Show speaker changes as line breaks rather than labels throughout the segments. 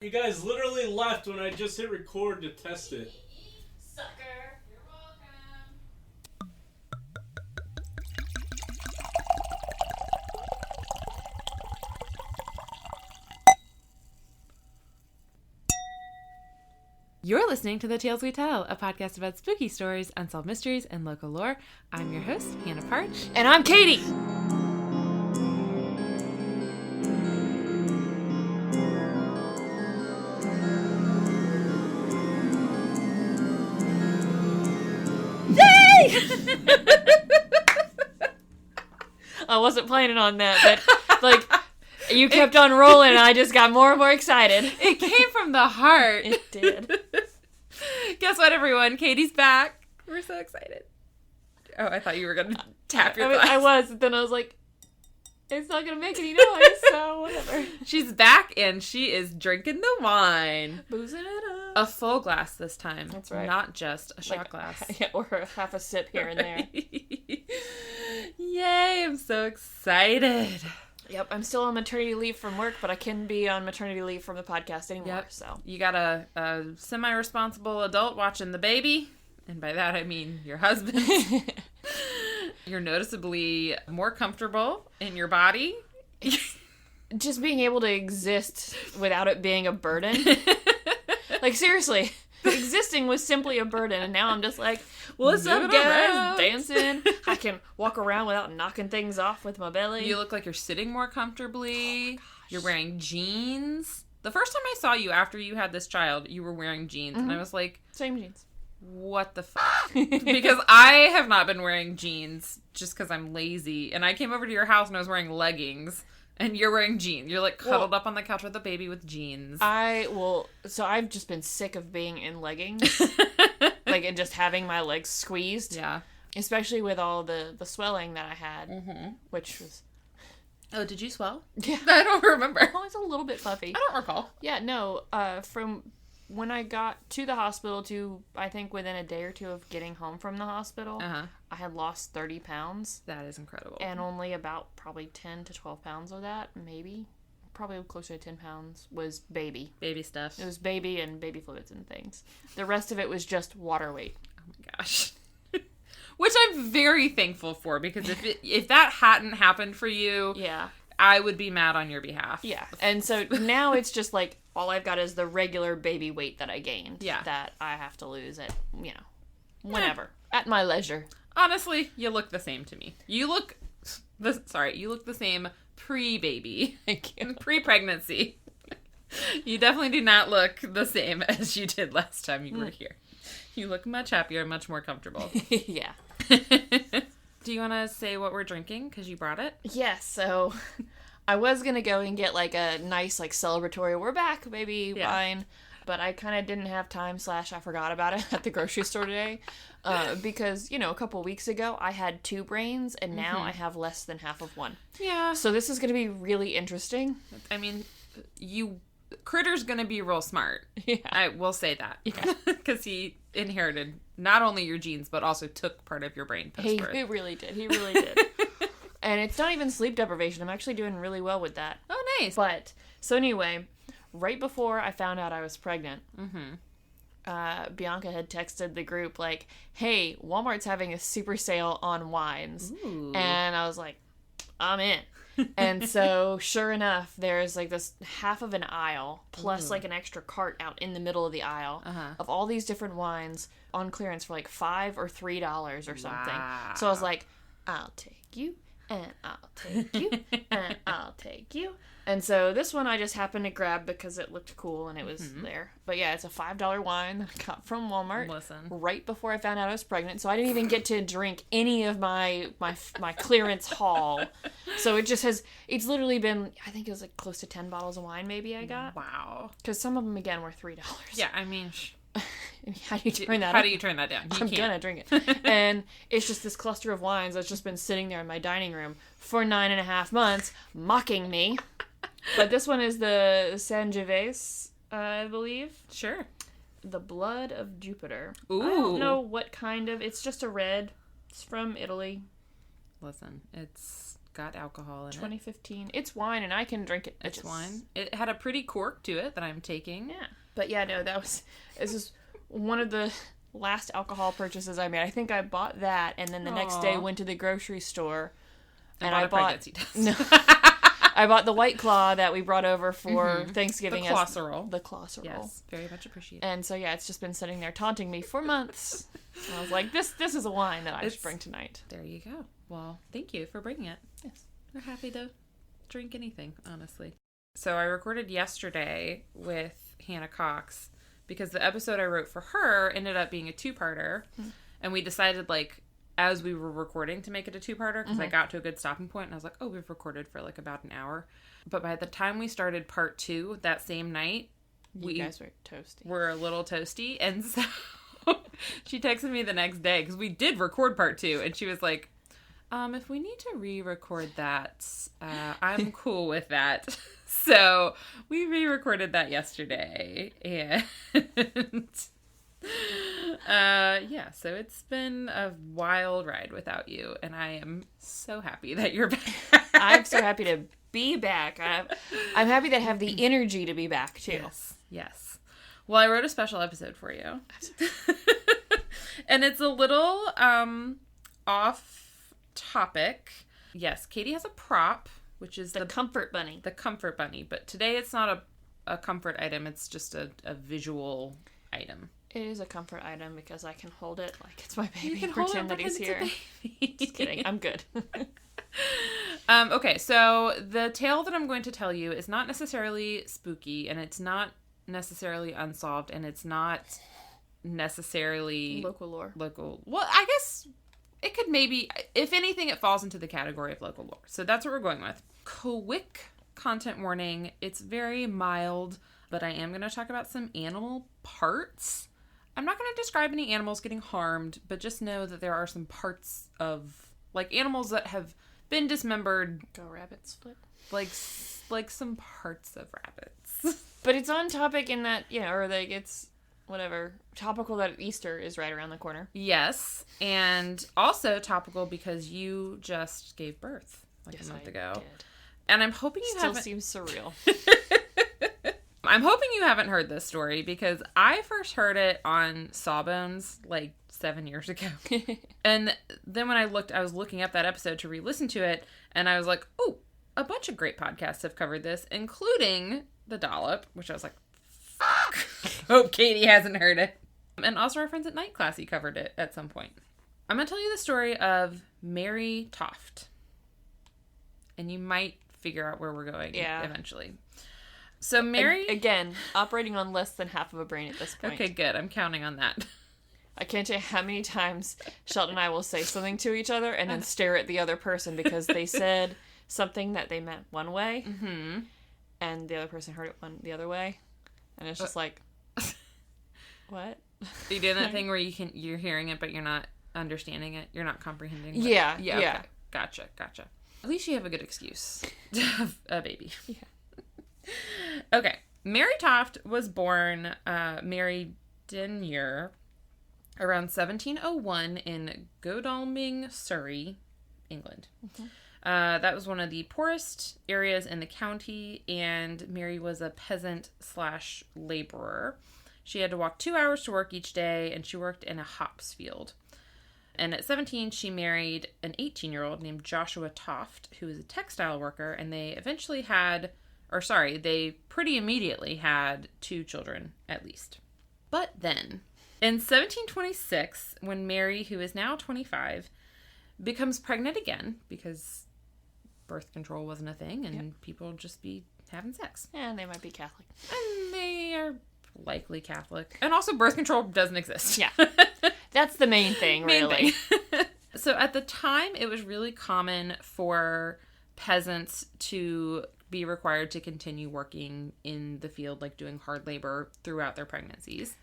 You guys literally left when I just hit record to test it.
Sucker. You're welcome.
You're listening to The Tales We Tell, a podcast about spooky stories, unsolved mysteries, and local lore. I'm your host, Hannah Parch.
And I'm Katie. I wasn't planning on that, but like you kept on rolling and I just got more and more excited.
It came from the heart.
It did.
Guess what, everyone? Katie's back. We're so excited. Oh, I thought you were going to tap your glass.
I was, then I was like, it's not going to make any noise, so whatever.
She's back and she is drinking the wine.
Boozing it up.
A full glass this time.
That's right.
Not just a shot glass.
Yeah, or half a sip here and there.
Yay, I'm so excited.
Yep, I'm still on maternity leave from work, but I can be on maternity leave from the podcast anymore.
Yep.
So
You got a semi-responsible adult watching the baby, and by that I mean your husband. You're noticeably more comfortable in your body.
just being able to exist without it being a burden. Like, seriously, existing was simply a burden, and now I'm just like, what's up, guys? Dancing. I can walk around without knocking things off with my belly.
You look like you're sitting more comfortably. You're wearing jeans. The first time I saw you after you had this child, you were wearing jeans, and I was like,
Same jeans.
what the fuck? Because I have not been wearing jeans just because I'm lazy, and I came over to your house and I was wearing leggings. And you're wearing jeans. You're like cuddled up on the couch with a baby with jeans.
So I've just been sick of being in leggings. Like, and just having my legs squeezed.
Yeah.
Especially with all the swelling that I had, which was...
Oh, did you swell?
Yeah.
I don't remember.
Oh, it's a little bit puffy.
I don't recall.
Yeah, no, from when I got to the hospital to, I think, within a day or two of getting home from the hospital, I had lost 30 pounds.
That is incredible.
And only about probably 10 to 12 pounds of that, maybe, probably closer to 10 pounds, was baby.
Baby stuff.
It was baby and baby fluids and things. The rest of it was just water weight.
Oh my gosh. Which I'm very thankful for, because if that hadn't happened for you,
yeah,
I would be mad on your behalf.
Yeah. And so now it's just like, all I've got is the regular baby weight that I gained.
Yeah.
That I have to lose at, whenever. At my leisure.
Honestly, you look the same to me. You look the same pre-baby.
Thank you.
Pre-pregnancy. You definitely do not look the same as you did last time you were here. You look much happier, much more comfortable.
Yeah.
Do you want to say what we're drinking? Because you brought it?
Yeah, so I was going to go and get like a nice like celebratory, we're back, baby, wine. But I kind of didn't have time / I forgot about it at the grocery store today. Because, a couple weeks ago I had 2 brains and now I have less than half of one.
Yeah.
So this is going to be really interesting.
I mean, Critter's going to be real smart.
Yeah.
I will say that.
Yeah.
Because he inherited not only your genes, but also took part of your brain post-birth.
He really did. He really did. And it's not even sleep deprivation. I'm actually doing really well with that.
Oh, nice.
But, so anyway, right before I found out I was pregnant, Bianca had texted the group like, hey, Walmart's having a super sale on wines.
Ooh.
And I was like, I'm in. And so, sure enough, there's like this half of an aisle plus like an extra cart out in the middle of the aisle of all these different wines on clearance for like $5 or $3 or something.
Wow.
So I was like, I'll take you, and I'll take you, and I'll take you. And so this one I just happened to grab because it looked cool and it was there. But yeah, it's a $5 wine that I got from Walmart.
Listen.
Right before I found out I was pregnant. So I didn't even get to drink any of my clearance haul. So it just has, it's literally been, I think it was like close to 10 bottles of wine maybe I got.
Wow.
Because some of them, again, were $3.
Yeah, I mean...
How do you turn that
How
up?
do you turn that down?
I'm gonna drink it. And it's just this cluster of wines that's just been sitting there in my dining room for 9.5 months, mocking me. But this one is the Sangiovese, I believe.
Sure.
The Blood of Jupiter.
Ooh.
I don't know what kind of... It's just a red. It's from Italy.
Listen, it's got alcohol in
2015. It's wine, and I can drink it.
It's wine. It had a pretty cork to it that I'm taking.
Yeah. But yeah, no, this is one of the last alcohol purchases I made. I think I bought that, and then the next day went to the grocery store, and I bought
pregnancy test.
No. I bought the White Claw that we brought over for Thanksgiving.
The Clauserol.
The Clauserol.
Yes, very much appreciated.
And so, yeah, it's just been sitting there taunting me for months. And I was like, this is a wine that I should bring tonight.
There you go. Well, thank you for bringing it.
Yes.
We're happy to drink anything, honestly. So I recorded yesterday with Hannah Cox because the episode I wrote for her ended up being a two-parter. And we decided, like, as we were recording to make it a two-parter, because I got to a good stopping point, and I was like, oh, we've recorded for, like, about an hour. But by the time we started part 2 that same night,
you guys were toasty.
Were a little toasty, and so she texted me the next day, because we did record part 2, and she was like, if we need to re-record that, I'm cool with that. So we re-recorded that yesterday, and yeah, so it's been a wild ride without you, and I am so happy that you're back.
I'm so happy to be back. I'm happy to have the energy to be back, too.
Yes. Well, I wrote a special episode for you. And it's a little off topic. Yes, Katie has a prop, which is
the comfort bunny.
The comfort bunny. But today it's not a comfort item. It's just a visual item.
It is a comfort item because I can hold it like it's my baby.
You can
pretend that he's here. Just kidding. I'm good.
Okay, so the tale that I'm going to tell you is not necessarily spooky, and it's not necessarily unsolved, and it's not necessarily
local lore.
Well, I guess it could maybe, if anything, it falls into the category of local lore. So that's what we're going with. Quick content warning. It's very mild, but I am going to talk about some animal parts. I'm not going to describe any animals getting harmed, but just know that there are some parts of, like, animals that have been dismembered.
Go rabbit split.
Like some parts of rabbits.
But it's on topic in that, or like it's whatever, topical that Easter is right around the corner.
Yes, and also topical because you just gave birth like a month ago.
Did.
And I'm hoping you
Still seems surreal.
I'm hoping you haven't heard this story because I first heard it on Sawbones like 7 years ago. And then when I was looking up that episode to re-listen to it, and I was like, oh, a bunch of great podcasts have covered this, including The Dollop, which I was like, fuck. Hope Katie hasn't heard it. And also our friends at Night Classy covered it at some point. I'm going to tell you the story of Mary Taft. And you might figure out where we're going eventually. So Mary...
Again, operating on less than half of a brain at this point.
Okay, good. I'm counting on that.
I can't tell you how many times Sheldon and I will say something to each other and then stare at the other person because they said something that they meant one way, and the other person heard it the other way, and it's just like, what? Are
you doing that thing where you're hearing it but you're not understanding it? You're not comprehending it?
Yeah.
Okay. Gotcha. At least you have a good excuse to have a baby.
Yeah.
Okay. Mary Taft was born Mary Denyer around 1701 in Godalming, Surrey, England. That was one of the poorest areas in the county, and Mary was a peasant/laborer. She had to walk 2 hours to work each day, and she worked in a hops field. And at 17, she married an 18-year-old named Joshua Taft, who was a textile worker, and they pretty immediately had 2 children, at least. But then, in 1726, when Mary, who is now 25, becomes pregnant again, because birth control wasn't a thing, and people would just be having sex.
And they might be Catholic.
And they are likely Catholic. And also birth control doesn't exist.
Yeah. That's the main thing, really.
So at the time, it was really common for peasants to be required to continue working in the field, like doing hard labor throughout their pregnancies.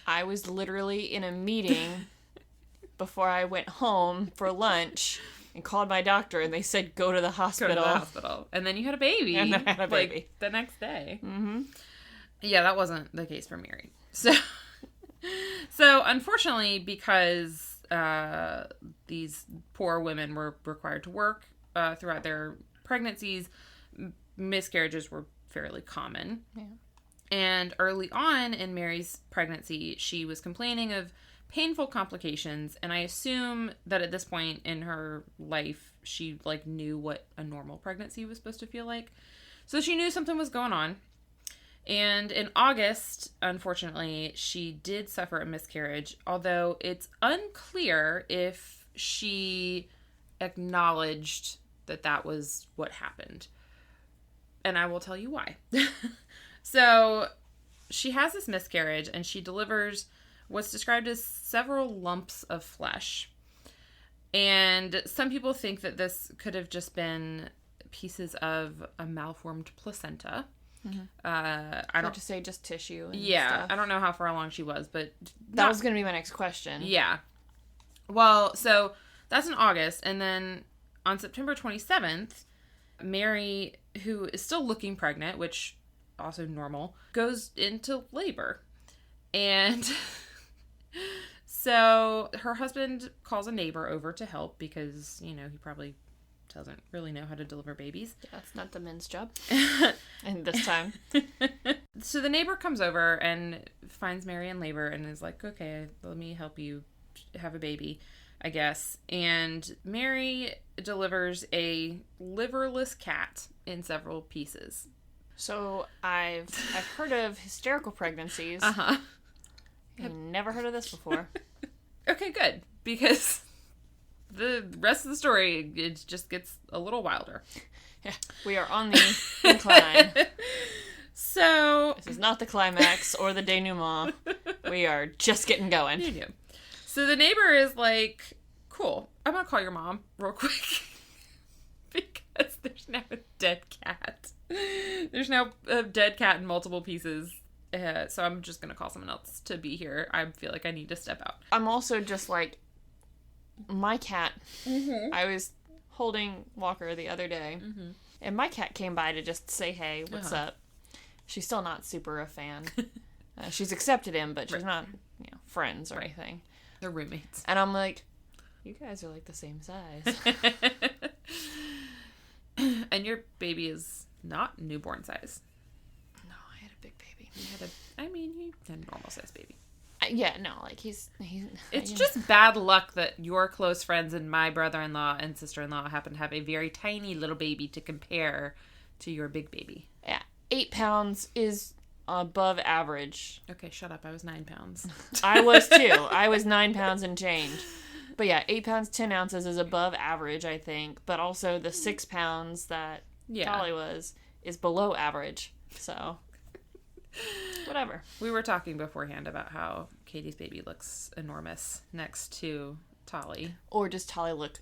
I was literally in a meeting before I went home for lunch and called my doctor, and they said, go to the hospital.
And then you had a baby.
And then I had a baby.
Like, the next day.
Mm-hmm.
Yeah, that wasn't the case for Mary. So unfortunately, because these poor women were required to work throughout their pregnancies, miscarriages were fairly common.
Yeah.
And early on in Mary's pregnancy, she was complaining of painful complications, and I assume that at this point in her life, she like knew what a normal pregnancy was supposed to feel like. So she knew something was going on. And in August, unfortunately, she did suffer a miscarriage, although it's unclear if she acknowledged that that was what happened. And I will tell you why. So she has this miscarriage, and she delivers what's described as several lumps of flesh. And some people think that this could have just been pieces of a malformed placenta.
Mm-hmm.
I don't
to say just tissue. And
stuff. I don't know how far along she was, but
that was going to be my next question.
Yeah. Well, so that's in August, and then on September 27th, Mary, who is still looking pregnant, which also normal, goes into labor. And so her husband calls a neighbor over to help because, he probably doesn't really know how to deliver babies.
Yeah, that's not the men's job. And this time.
So the neighbor comes over and finds Mary in labor and is like, okay, let me help you have a baby, I guess. And Mary delivers a liverless cat in several pieces.
So I've heard of hysterical pregnancies.
Uh-huh.
I've never heard of this before.
Okay, good. Because the rest of the story, it just gets a little wilder.
Yeah, we are on the incline.
So
this is not the climax or the denouement. We are just getting going.
You do. So the neighbor is like, cool, I'm going to call your mom real quick. Because there's now a dead cat. There's now a dead cat in multiple pieces. So I'm just going to call someone else to be here. I feel like I need to step out.
I'm also just like, my cat,
Mm-hmm.
I was holding Walker the other day, and my cat came by to just say, hey, what's up? She's still not super a fan. She's accepted him, but she's not, friends or anything.
They're roommates.
And I'm like, you guys are like the same size.
And your baby is not newborn size.
No, I had a big baby.
You had a normal size baby.
Yeah, no, like he's
It's just bad luck that your close friends and my brother-in-law and sister-in-law happen to have a very tiny little baby to compare to your big baby.
Yeah, 8 pounds is above average.
Okay, shut up. I was 9 pounds.
I was too. I was 9 pounds and change. But yeah, 8 pounds, 10 ounces is above average, I think. But also the 6 pounds that Tolly was is below average. So, whatever.
We were talking beforehand about how Katie's baby looks enormous next to Tolly.
Or does Tolly look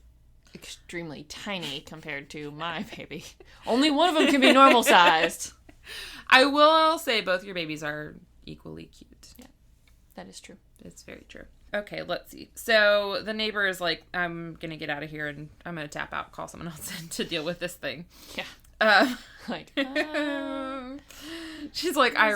extremely tiny compared to my baby? Only one of them can be normal sized.
I will say both your babies are equally cute.
Yeah, that is true.
It's very true. Okay, let's see. So the neighbor is like, I'm going to get out of here and I'm going to tap out, call someone else in to deal with this thing.
Yeah.
She's like, I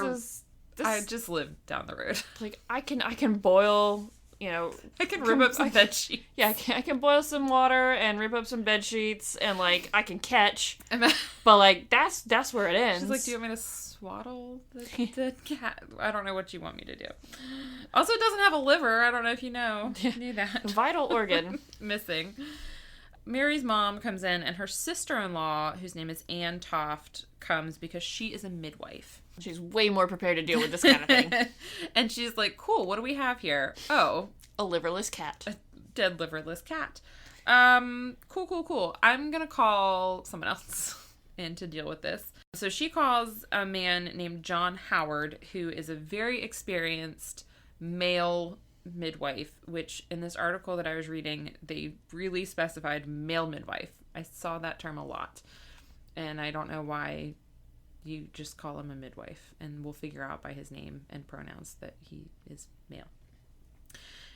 just live down the road.
Like, I can boil,
I can rip up some bed sheets.
Yeah, I can boil some water and rip up some bed sheets and, like, I can catch. But, like, that's where it ends.
She's like, do you want me to swaddle the cat? I don't know what you want me to do. Also, it doesn't have a liver. I don't know if you know. You knew that.
Vital organ.
Missing. Mary's mom comes in, and her sister-in-law, whose name is Mary Taft, comes because she is a midwife.
She's way more prepared to deal with this kind of thing.
And she's like, cool, what do we have here? Oh.
A liverless cat.
A dead liverless cat. Cool. I'm going to call someone else in to deal with this. So she calls a man named John Howard, who is a very experienced male midwife, which in this article that I was reading, they really specified male midwife. I saw that term a lot. And I don't know why you just call him a midwife, and we'll figure out by his name and pronouns that he is male.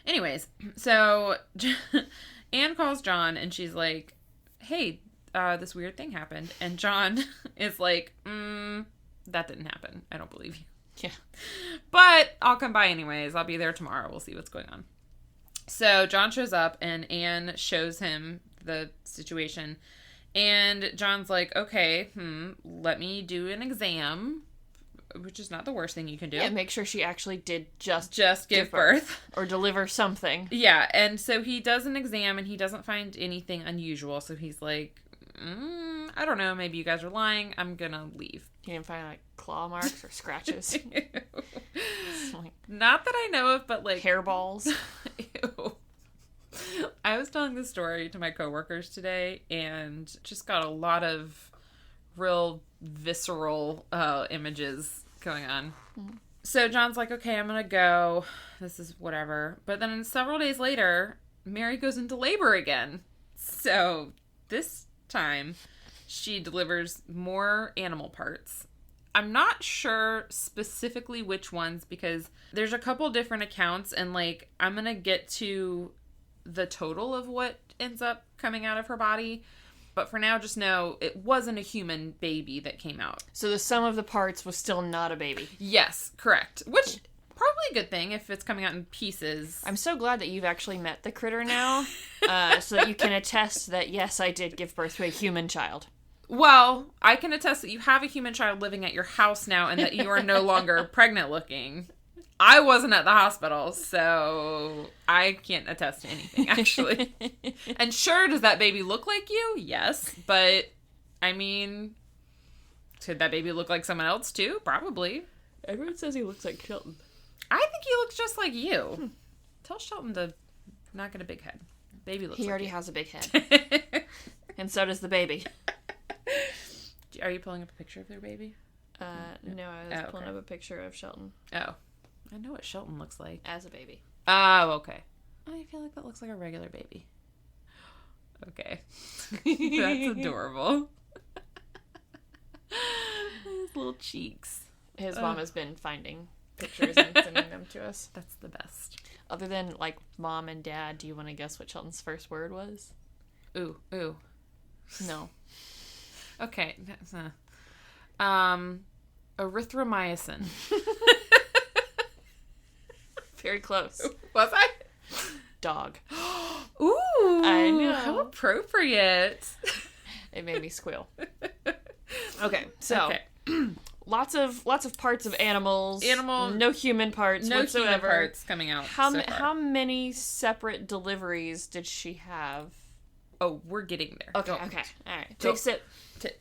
Anyways, so Anne calls John and she's like, hey, this weird thing happened. And John is like, that didn't happen. I don't believe you.
Yeah.
But I'll come by anyways. I'll be there tomorrow. We'll see what's going on. So John shows up and Anne shows him the situation. And John's like, okay, let me do an exam, which is not the worst thing you can do.
Yeah, make sure she actually did just
give birth.
Or deliver something.
Yeah, and so he does an exam and he doesn't find anything unusual. So he's like, I don't know, maybe you guys are lying. I'm gonna leave.
You didn't find, like, claw marks or scratches?
Like, not that I know of, but, like...
Hairballs?
Ew. I was telling this story to my coworkers today and just got a lot of real visceral images going on. Mm. So John's like, okay, I'm gonna go. This is whatever. But then several days later, Mary goes into labor again. So this time, she delivers more animal parts. I'm not sure specifically which ones because there's a couple different accounts and, like, I'm gonna get to the total of what ends up coming out of her body. But for now, just know it wasn't a human baby that came out.
So the sum of the parts was still not a baby.
Yes, correct. Which, probably a good thing if it's coming out in pieces.
I'm so glad that you've actually met the critter now, so that you can attest that, yes, I did give birth to a human child.
Well, I can attest that you have a human child living at your house now and that you are no longer pregnant looking. I wasn't at the hospital, so I can't attest to anything, actually. And sure, does that baby look like you? Yes. But, I mean, could that baby look like someone else, too? Probably.
Everyone says he looks like Shelton.
I think he looks just like you. Tell Shelton to not get a big head. Baby looks like
he already
you.
has a big head. And so does the baby.
Are you pulling up a picture of their baby?
No, I was pulling up a picture of Shelton.
Oh. I know what Shelton looks like.
As a baby.
Oh, okay. I feel like that looks like a regular baby. Okay. That's adorable. His little cheeks.
His mom has been finding pictures and sending them to us.
That's the best.
Other than, like, mom and dad, do you want to guess what Shelton's first word was?
Ooh.
No.
Okay. Erythromycin.
Very close.
Was I?
Dog.
Ooh.
I know.
How appropriate.
It made me squeal. Okay, so lots of parts of animals. No human parts whatsoever.
No human parts coming out.
How many separate deliveries did she have?
Oh, we're getting there.
Okay. All right. Take a sip.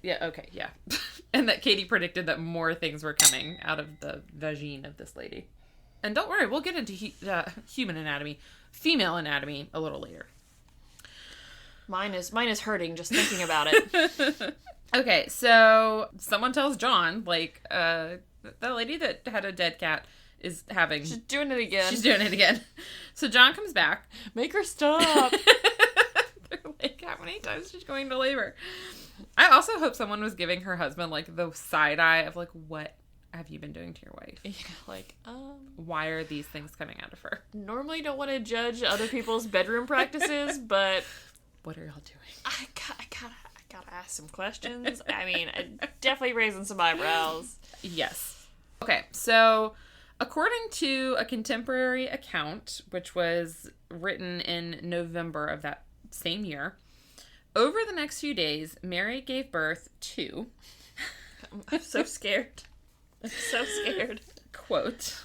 Okay. And that Katie predicted that more things were coming out of the vagina of this lady. And don't worry, we'll get into human anatomy, female anatomy a little later.
Mine is hurting just thinking about it.
Okay, so someone tells John, like, the lady that had a dead cat is having...
She's doing it again.
She's doing it again. So John comes back.
Make her stop.
They're like, how many times is she going to labor? I also hope someone was giving her husband, like, the side eye of, like, what have you been doing to your wife?
Yeah, like,
why are these things coming out of her?
Normally don't want to judge other people's bedroom practices, but...
What are y'all doing?
I gotta ask some questions. I mean, definitely raising some eyebrows.
Yes. Okay, so according to a contemporary account, which was written in November of that same year, over the next few days, Mary gave birth to...
I'm so scared. I'm so scared.
Quote,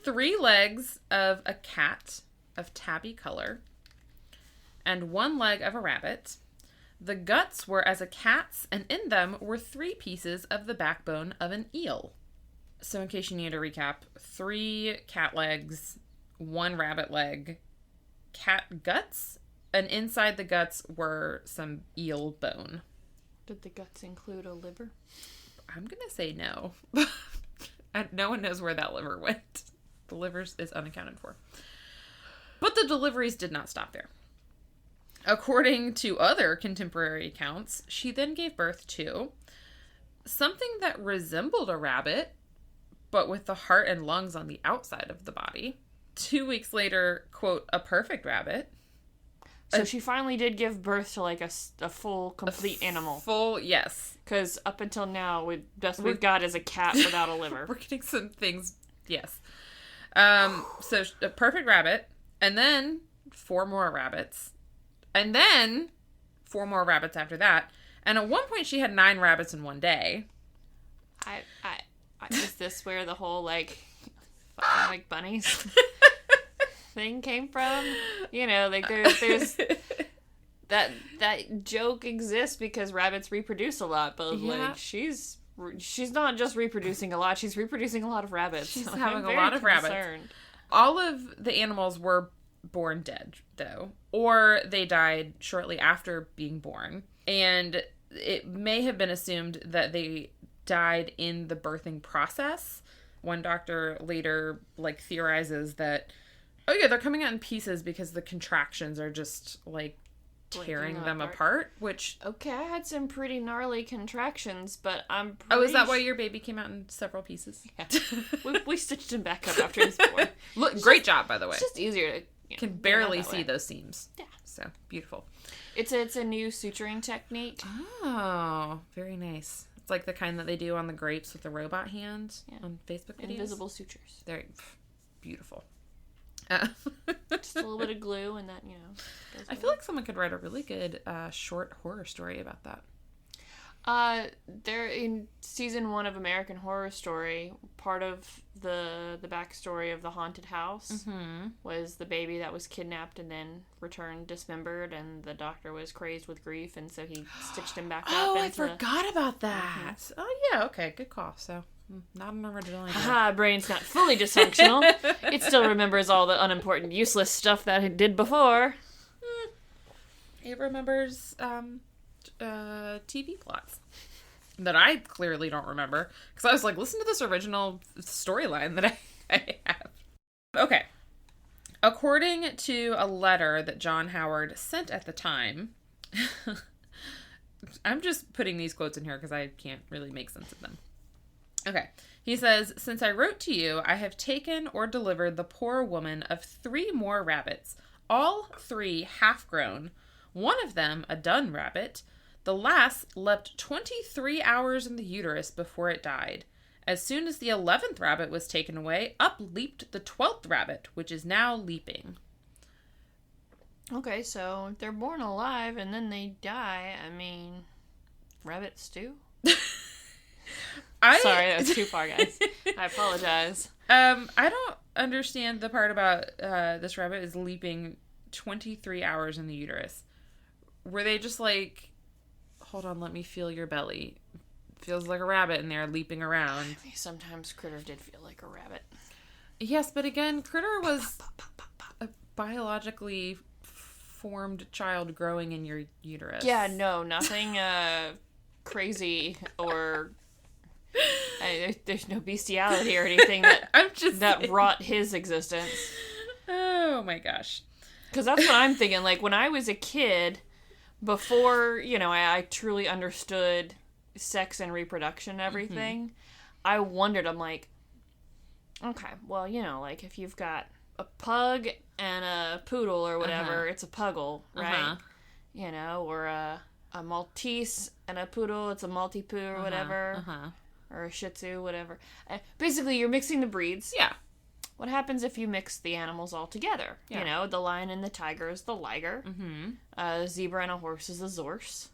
3 legs of a cat of tabby color and 1 leg of a rabbit. The guts were as a cat's, and in them were 3 pieces of the backbone of an eel. So in case you need a recap, 3 cat legs, 1 rabbit leg, cat guts, and inside the guts were some eel bone.
Did the guts include a liver?
I'm going to say no. No one knows where that liver went. The liver is unaccounted for. But the deliveries did not stop there. According to other contemporary accounts, she then gave birth to something that resembled a rabbit, but with the heart and lungs on the outside of the body. 2 weeks later, quote, a perfect rabbit.
So she finally did give birth to, like, a full, complete animal.
Full, yes.
Because up until now, best we've got is a cat without a liver.
We're getting some things, yes. So a perfect rabbit, and then 4 more rabbits, and then 4 more rabbits after that. And at one point, she had 9 rabbits in one day.
Is this where the whole, like bunnies thing came from? You know, like, there's that joke exists because rabbits reproduce a lot, but, like, she's not just reproducing a lot, she's reproducing a lot of rabbits.
She's having a lot of rabbits. All of the animals were born dead, though, or they died shortly after being born. And it may have been assumed that they died in the birthing process. One doctor later, like, theorizes that, oh yeah, they're coming out in pieces because the contractions are just, like, tearing them apart, which...
Okay, I had some pretty gnarly contractions, but I'm pretty...
Oh, is that why your baby came out in several pieces?
Yeah. we stitched him back up after he was born.
Look, great job, by the way.
It's just easier to...
Can barely see those seams.
Yeah.
So, beautiful.
It's a new suturing technique.
Oh, very nice. It's like the kind that they do on the grapes with the robot hand on Facebook videos.
Invisible sutures.
They're beautiful.
Just a little bit of glue and that, you know.
I feel like someone could write a really good short horror story about that.
They're in season 1 of American Horror Story. Part of the backstory of the haunted house was the baby that was kidnapped and then returned dismembered, and the doctor was crazed with grief, and so he stitched him back up.
Oh, I forgot about that. Oh yeah, okay, good call. So not an original idea.
Haha, brain's not fully dysfunctional. It still remembers all the unimportant, useless stuff that it did before.
It remembers TV plots that I clearly don't remember, because I was like, listen to this original storyline that I have. Okay. According to a letter that John Howard sent at the time, I'm just putting these quotes in here because I can't really make sense of them. Okay. He says, "Since I wrote to you, I have taken or delivered the poor woman of 3 more rabbits, all 3 half-grown, one of them a dun rabbit. The last leapt 23 hours in the uterus before it died. As soon as the 11th rabbit was taken away, up leaped the 12th rabbit, which is now leaping."
Okay, so they're born alive and then they die. I mean, rabbits do? Sorry, that was too far, guys. I apologize.
I don't understand the part about this rabbit is leaping 23 hours in the uterus. Were they just like, hold on, let me feel your belly. Feels like a rabbit in there leaping around.
Sometimes Critter did feel like a rabbit.
Yes, but again, Critter was a biologically formed child growing in your uterus.
Yeah, no, nothing crazy or... there's no bestiality or anything that wrought his existence.
Oh my gosh.
Because that's what I'm thinking. Like, when I was a kid, before, you know, I truly understood sex and reproduction and everything, I wondered, I'm like, okay, well, you know, like, if you've got a pug and a poodle or whatever, it's a puggle, right? You know, or a Maltese and a poodle, it's a Maltipoo or whatever. Or a Shih Tzu, whatever. Basically, you're mixing the breeds.
Yeah.
What happens if you mix the animals all together? Yeah. You know, the lion and the tiger is the liger. A zebra and a horse is the zorse.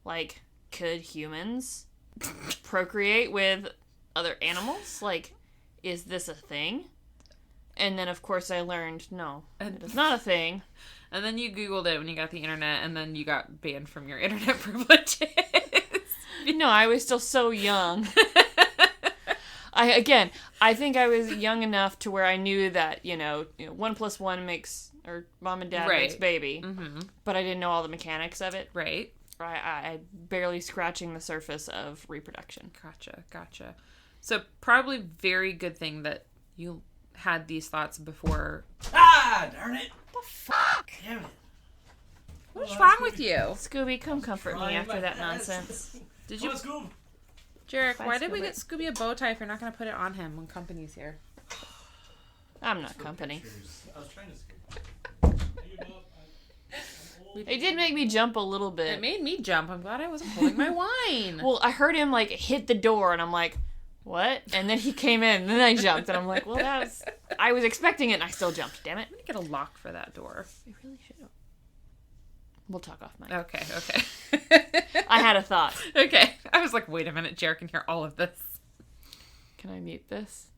Like, could humans procreate with other animals? Like, is this a thing? And then, of course, I learned, no, it is not a thing.
And then you Googled it when you got the internet, and then you got banned from your internet privileges.
No, I was still so young. I think I was young enough to where I knew that, you know 1 + 1 makes, or mom and dad makes baby. But I didn't know all the mechanics of it.
Right.
I barely scratching the surface of reproduction.
Gotcha. So probably very good thing that you had these thoughts before.
Ah, darn it.
What the fuck?
Damn it.
What's wrong with you?
Scooby, come comfort me after that nonsense.
Did you...
Scoob.
Jarek, why did we get Scooby a bow tie if you're not going to put it on him when company's here?
I'm not company.
I was trying to scoop.
It did make me jump a little bit.
It made me jump. I'm glad I wasn't holding my wine.
Well, I heard him, like, hit the door, and I'm like, what? And then he came in, and then I jumped, and I'm like, well, I was expecting it, and I still jumped. Damn it.
I'm going to get a lock for that door.
We really should have. We'll talk off mic.
Okay.
I had a thought.
Okay. I was like, wait a minute, Jared can hear all of this.
Can I mute this?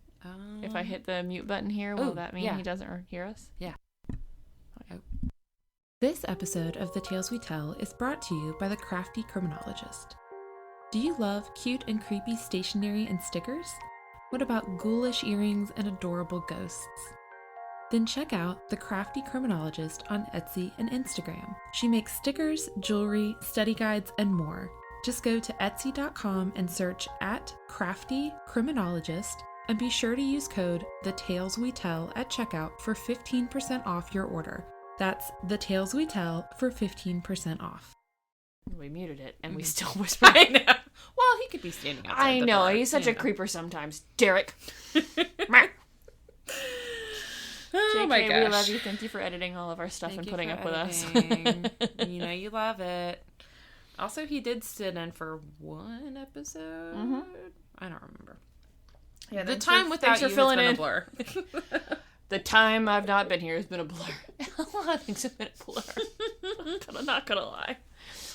If I hit the mute button here, will that mean he doesn't hear us?
Yeah. Okay. This episode of The Tales We Tell is brought to you by the Crafty Criminologist. Do you love cute and creepy stationery and stickers? What about ghoulish earrings and adorable ghosts? Then check out The Crafty Criminologist on Etsy and Instagram. She makes stickers, jewelry, study guides, and more. Just go to etsy.com and search @craftycriminologist and be sure to use code TheTalesWeTell at checkout for 15% off your order. That's TheTalesWeTell for 15% off.
We muted it and we still whispered.
I know. Well, he could be standing outside
I
the
know,
door,
he's such a creeper sometimes. Derek.
Oh
JK,
my gosh.
we love you. Thank you for editing all of our stuff and putting up with us.
You know you love it. Also, he did sit in for one episode.
Mm-hmm.
I don't remember. Yeah,
the time without you has been a blur. The time I've not been here has been a blur. A lot of things have been a blur. I'm not gonna lie.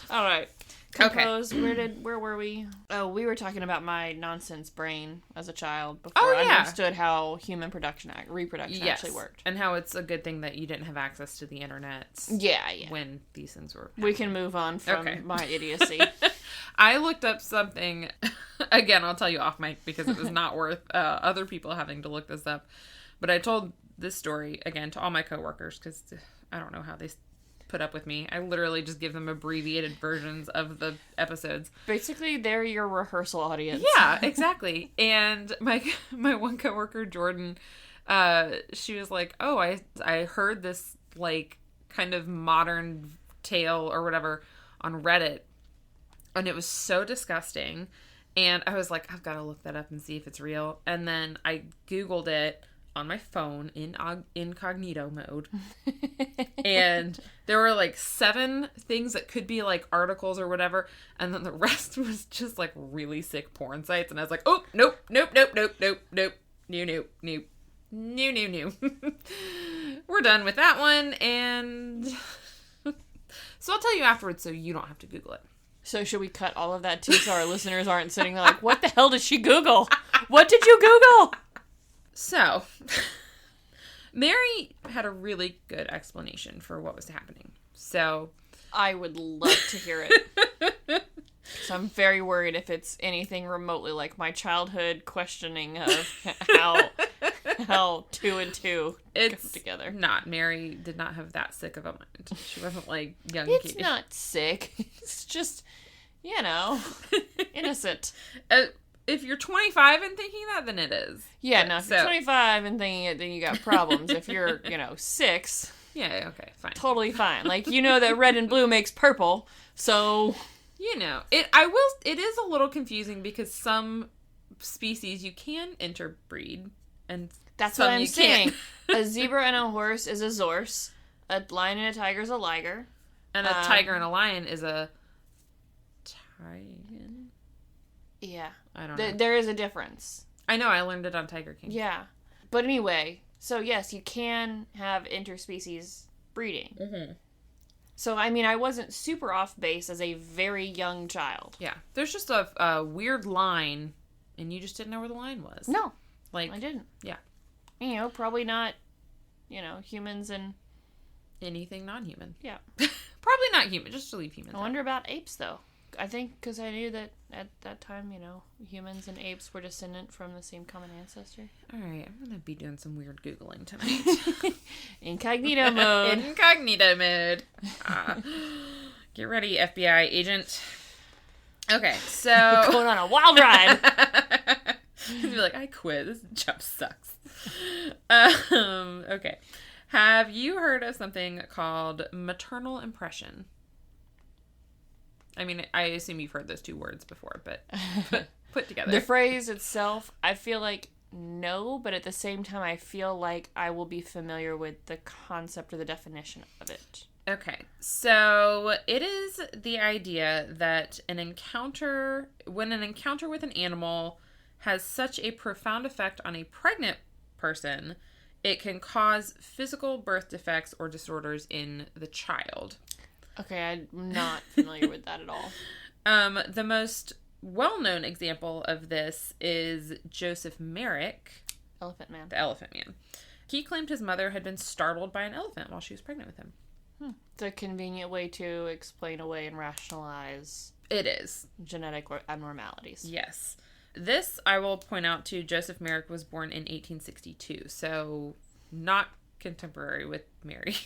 All right. Compose. Okay. Where were we? Oh, we were talking about my nonsense brain as a child before I understood how human reproduction actually worked.
And how it's a good thing that you didn't have access to the internet.
Yeah.
When these things were happening.
We can move on from my idiocy.
I looked up something. Again, I'll tell you off mic because it was not worth other people having to look this up. But I told this story, again, to all my coworkers because I don't know how they put up with me. I literally just give them abbreviated versions of the episodes.
Basically, they're your rehearsal audience.
Yeah, exactly. And my one coworker, Jordan, she was like, "Oh, I heard this like kind of modern tale or whatever on Reddit, and it was so disgusting." And I was like, "I've got to look that up and see if it's real." And then I Googled it on my phone in incognito mode. And there were like 7 things that could be like articles or whatever. And then the rest was just like really sick porn sites. And I was like, oh, nope. New. We're done with that one. And so I'll tell you afterwards so you don't have to Google it.
So should we cut all of that too so our listeners aren't sitting there like, what the hell did she Google? What did you Google?
So, Mary had a really good explanation for what was happening. So,
I would love to hear it. So I'm very worried if it's anything remotely like my childhood questioning of how 2 and 2 come together.
Not. Mary did not have that sick of a mind. She wasn't like young
It's
Katie.
not sick. It's just, innocent.
If you're 25 and thinking that, then it is.
Yeah, no, if you're 25 and thinking it, then you got problems. If you're, 6...
Yeah, okay, fine.
Totally fine. Like, that red and blue makes purple, so...
It is a little confusing because some species you can interbreed, and
that's
some
what I'm
you
saying.
can't.
A zebra and a horse is a zorse. A lion and a tiger is a liger.
And a tiger and a lion is a tiger.
Yeah.
I don't know.
There is a difference.
I know, I learned it on Tiger King.
Yeah. But anyway, so yes, you can have interspecies breeding.
Mm-hmm.
So, I wasn't super off base as a very young child.
Yeah. There's just a weird line, and you just didn't know where the line was.
No.
Like,
I didn't.
Yeah.
Probably not, humans and...
anything non-human.
Yeah.
Probably not human, just to leave humans
I wonder about apes, though. I think because I knew that at that time, humans and apes were descendant from the same common ancestor.
All right, I'm going to be doing some weird Googling tonight.
Incognito mode.
Incognito mode. Get ready, FBI agent. Okay, so...
Going on a wild ride.
You'd be like, I quit. This job sucks. Okay. Have you heard of something called maternal impression? I assume you've heard those 2 words before, but put together.
The phrase itself, I feel like no, but at the same time, I feel like I will be familiar with the concept or the definition of it.
Okay, so it is the idea that when an encounter with an animal has such a profound effect on a pregnant person, it can cause physical birth defects or disorders in the child.
Okay, I'm not familiar with that at all.
The most well-known example of this is Joseph Merrick.
Elephant Man.
The Elephant Man. He claimed his mother had been startled by an elephant while she was pregnant with him.
It's a convenient way to explain away and rationalize...
It is.
Genetic abnormalities.
Yes. This, I will point out to Joseph Merrick, was born in 1862, so not contemporary with Mary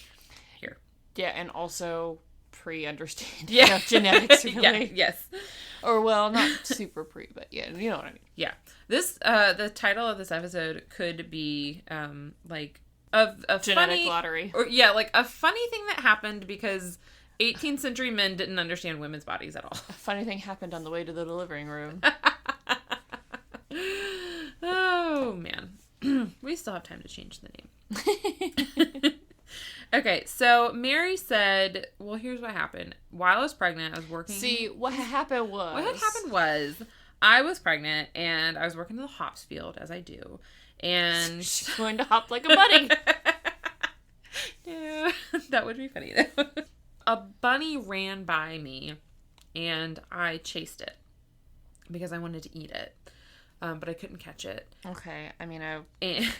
here.
Yeah, and also pre-understanding of genetics, really.
Yeah, yes.
Or, well, not super pre, but yeah, you know what I mean.
Yeah. This, the title of this episode could be, like, a
genetic
funny,
lottery.
Or, yeah, like, a funny thing that happened because 18th century men didn't understand women's bodies at all.
A funny thing happened on the way to the delivering room.
Oh, man. We still have time to change the name. Okay, so Mary said, well, here's what happened. While I was pregnant, I was working...
See, what happened was...
What had happened was, I was pregnant, and I was working in the hops field, as I do, and...
She's going to hop like a bunny.
Yeah, that would be funny, though. A bunny ran by me, and I chased it, because I wanted to eat it. But I couldn't catch it.
Okay, I mean, I
And...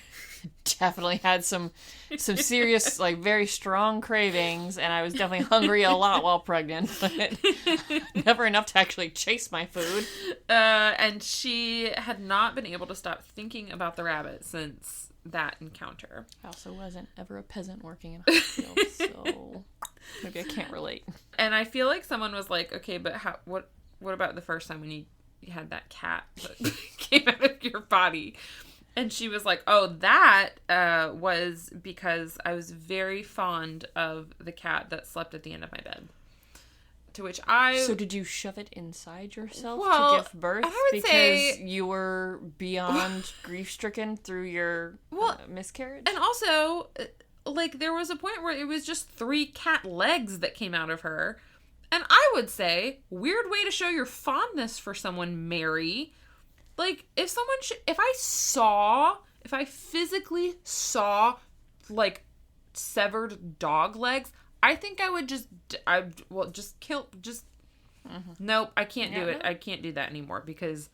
definitely had some serious, like, very strong cravings, and I was definitely hungry a lot while pregnant, but never enough to actually chase my food.
And she had not been able to stop thinking about the rabbit since that encounter.
I also wasn't ever a peasant working in a hospital, so maybe I can't relate.
And I feel like someone was like, okay, but what about the first time when you had that cat that came out of your body? And she was like, oh, that was because I was very fond of the cat that slept at the end of my bed. To which
So did you shove it inside yourself
Well,
to give birth?
I would
because
say...
you were beyond grief-stricken through your miscarriage?
And also, like, there was a point where it was just 3 cat legs that came out of her. And I would say, weird way to show your fondness for someone, Mary. Like, if I physically saw, like, severed dog legs, I think I would nope, I can't do it. I can't do that anymore because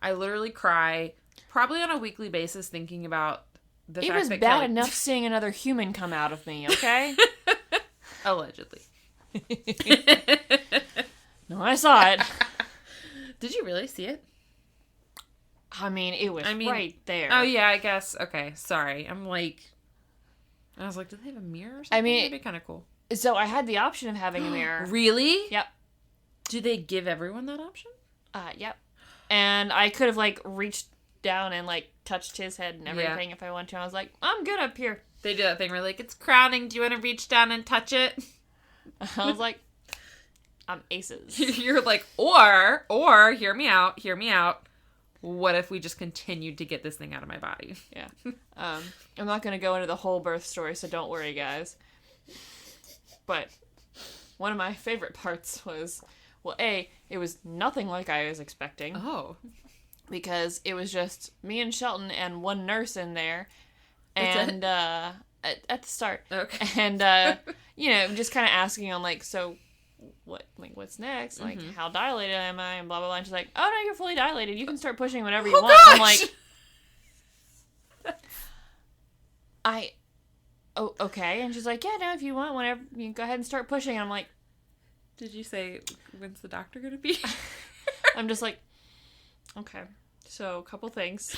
I literally cry probably on a weekly basis thinking about the fact that
it was bad enough seeing another human come out of me, okay?
Allegedly.
No, I saw it.
Did you really see it?
I mean, it was right there.
Oh, yeah, I guess. Okay, sorry. I was like, do they have a mirror or something?
I mean...
That'd be kind of cool.
So I had the option of having a mirror.
Really?
Yep.
Do they give everyone that option?
Yep. And I could have, like, reached down and, like, touched his head and everything if I wanted to. I was like, I'm good up here.
They do that thing where, like, it's crowning. Do you want to reach down and touch it?
I was like, I'm aces.
You're like, or, hear me out. What if we just continued to get this thing out of my body?
Yeah. I'm not going to go into the whole birth story, so don't worry, guys. But one of my favorite parts was, well, it was nothing like I was expecting.
Oh.
Because it was just me and Shelton and one nurse in there. And, at the start.
Okay.
And, just kind of asking on, like, so... what's next? Like, how dilated am I? And blah, blah, blah. And she's like, oh, no, you're fully dilated. You can start pushing whenever you want.
Gosh!
I'm like, oh, okay. And she's like, yeah, no, if you want, whenever, you can go ahead and start pushing. And I'm like,
did you say, when's the doctor going to be?
I'm just like, okay. So, a couple things.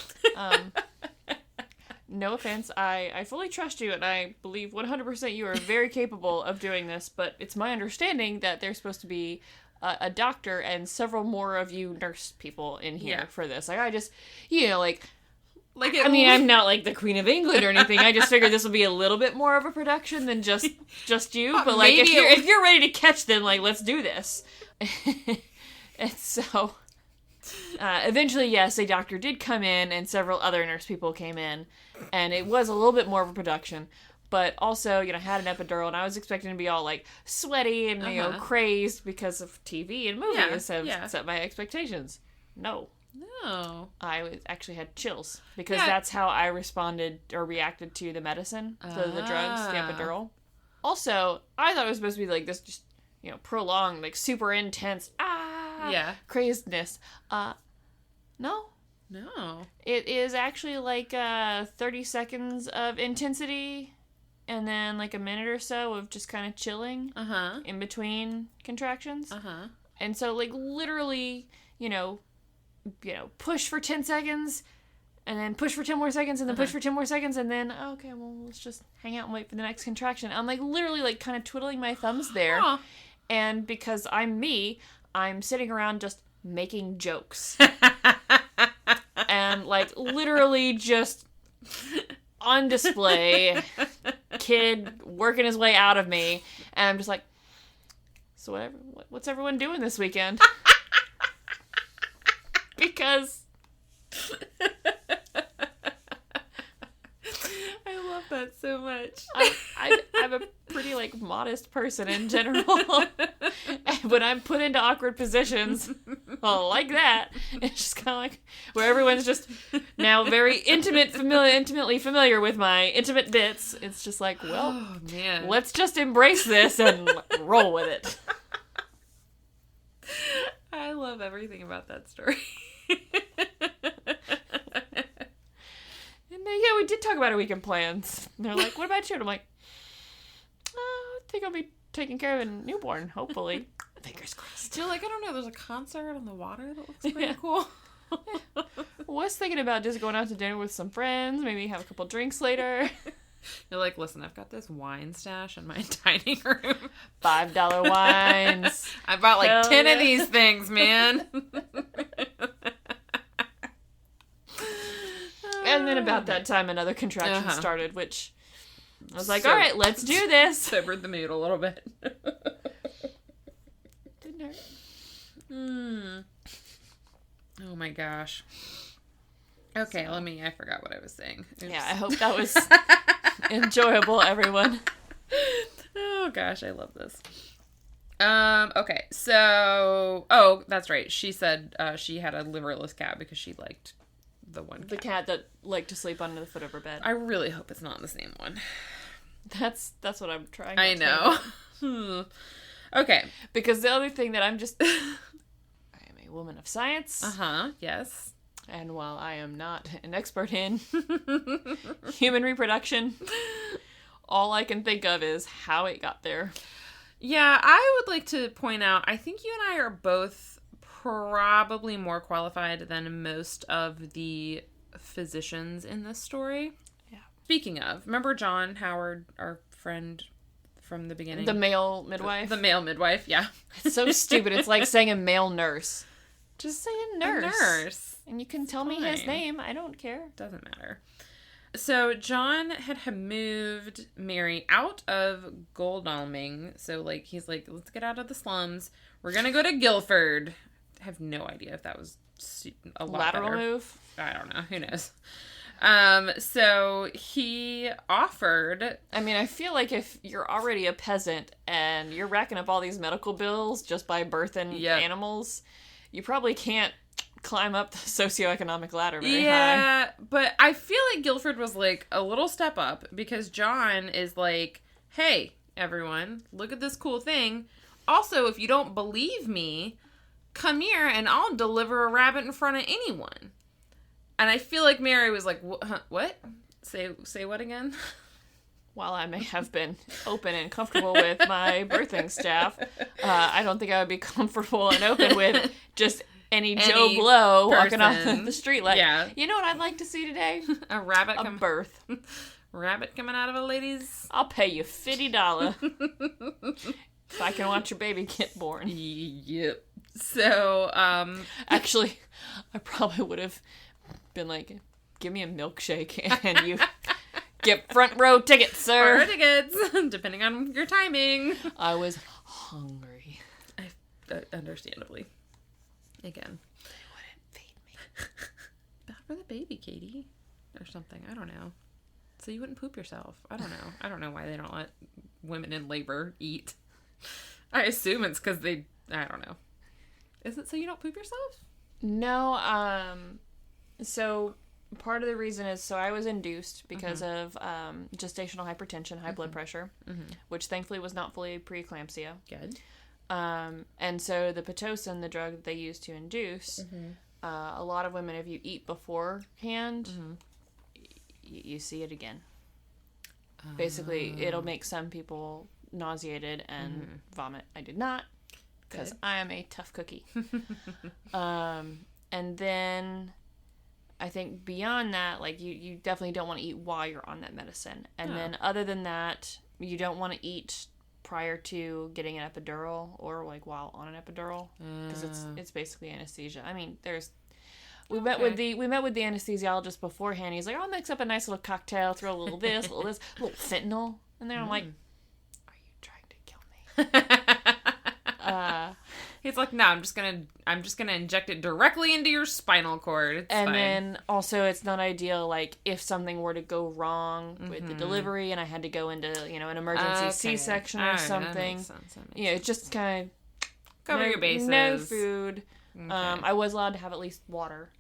No offense, I fully trust you, and I believe 100% you are very capable of doing this, but it's my understanding that there's supposed to be a doctor and several more of you nurse people in here for this. Like, I just, I'm not like the Queen of England or anything. I just figured this would be a little bit more of a production than just you. But, like, if you're ready to catch them, like, let's do this. And so... eventually, yes, a doctor did come in, and several other nurse people came in, and it was a little bit more of a production, but also, had an epidural, and I was expecting to be all, like, sweaty and, crazed because of TV and movies have set my expectations. No. I actually had chills, because that's how I responded or reacted to the medicine, the drugs, the epidural. Also, I thought it was supposed to be, like, this just, prolonged, like super intense, craziness. No. It is actually like 30 seconds of intensity and then like a minute or so of just kind of chilling in between contractions. And so like literally, push for 10 seconds and then push for 10 more seconds and then push for 10 more seconds and then, okay, well, let's just hang out and wait for the next contraction. I'm like literally like kind of twiddling my thumbs there. And because I'm me, I'm sitting around just making jokes. And like literally just on display, kid working his way out of me. And I'm just like, so what's everyone doing this weekend? Because
I love that so much.
I'm a pretty like modest person in general. And when I'm put into awkward positions like that, it's just kind of like where everyone's just now very intimately familiar with my intimate bits. It's just like, well, let's just embrace this and roll with it.
I love everything about that story.
And yeah, we did talk about our weekend plans. And they're like, what about you? And I'm like, I think I'll be taking care of a newborn, hopefully. Fingers crossed.
You're like, I don't know, there's a concert on the water that looks pretty cool.
Was thinking about just going out to dinner with some friends, maybe have a couple drinks later.
You're like, listen, I've got this wine stash in my dining room.
$5 wines.
I bought like 10 of these things, man.
And then about that time, another contraction started, which I was like, all right, let's do this.
Sobered the mood a little bit.
Didn't hurt.
Oh my gosh. Okay, I forgot what I was saying. Oops.
Yeah, I hope that was enjoyable, everyone.
Oh gosh, I love this. Okay, so, that's right. She said she had a liverless cat because she liked the
cat that liked to sleep under the foot of her bed.
I really hope it's not the same one.
That's what I'm trying.
I know. Okay.
Because the other thing that I am a woman of science.
Yes.
And while I am not an expert in human reproduction, all I can think of is how it got there.
Yeah, I would like to point out, I think you and I are both probably more qualified than most of the physicians in this story.
Yeah.
Speaking of, remember John Howard, our friend from the beginning?
The male midwife?
The male midwife, yeah.
It's so stupid. It's like saying a male nurse. Just say a nurse.
A nurse.
And you can tell me his name. I don't care.
Doesn't matter. So John had moved Mary out of Godalming. So like he's like, let's get out of the slums. We're gonna go to Guildford. I have no idea if that was a lot
lateral
better.
move.
I don't know. Who knows? So he offered.
I mean, I feel like if you're already a peasant and you're racking up all these medical bills just by birthing animals, you probably can't climb up the socioeconomic ladder very high.
Yeah, but I feel like Guildford was like a little step up because John is like, hey, everyone, look at this cool thing. Also, if you don't believe me, come here and I'll deliver a rabbit in front of anyone. And I feel like Mary was like, what? Say what again?
While I may have been open and comfortable with my birthing staff, I don't think I would be comfortable and open with just any Joe Blow walking off the street. Like, you know what I'd like to see today?
A rabbit.
A birth.
Rabbit coming out of a lady's.
I'll pay you $50 if I can watch your baby get born.
Yep. So,
actually, I probably would have been like, give me a milkshake and you get front row tickets, sir.
Front row tickets, depending on your timing.
I was hungry.
Understandably. Again.
They wouldn't feed me.
Bad for the baby, Katie. Or something. I don't know. So you wouldn't poop yourself. I don't know. I don't know why they don't let women in labor eat. I assume it's because they... I don't know. Is it so you don't poop yourself?
No, so part of the reason is, so I was induced because of gestational hypertension, high blood pressure, which thankfully was not fully preeclampsia.
Good.
And so the Pitocin, the drug that they use to induce, a lot of women, if you eat beforehand, you see it again. Basically, it'll make some people nauseated and vomit. I did not, because I am a tough cookie. And then I think beyond that, like, you definitely don't want to eat while you're on that medicine. And then other than that, you don't want to eat prior to getting an epidural or like while on an epidural, because it's basically anesthesia. I mean, we met with the anesthesiologist beforehand. He's like, I'll mix up a nice little cocktail, throw a little this, a little this, a little fentanyl in there. I'm like, are you trying to kill me?
He's like, no, I'm just gonna inject it directly into your spinal cord. It's fine.
Then also, it's not ideal, like, if something were to go wrong with the delivery and I had to go into, an emergency C-section or something. That makes sense. It's just kind of
cover your bases.
No food. Okay. I was allowed to have at least water,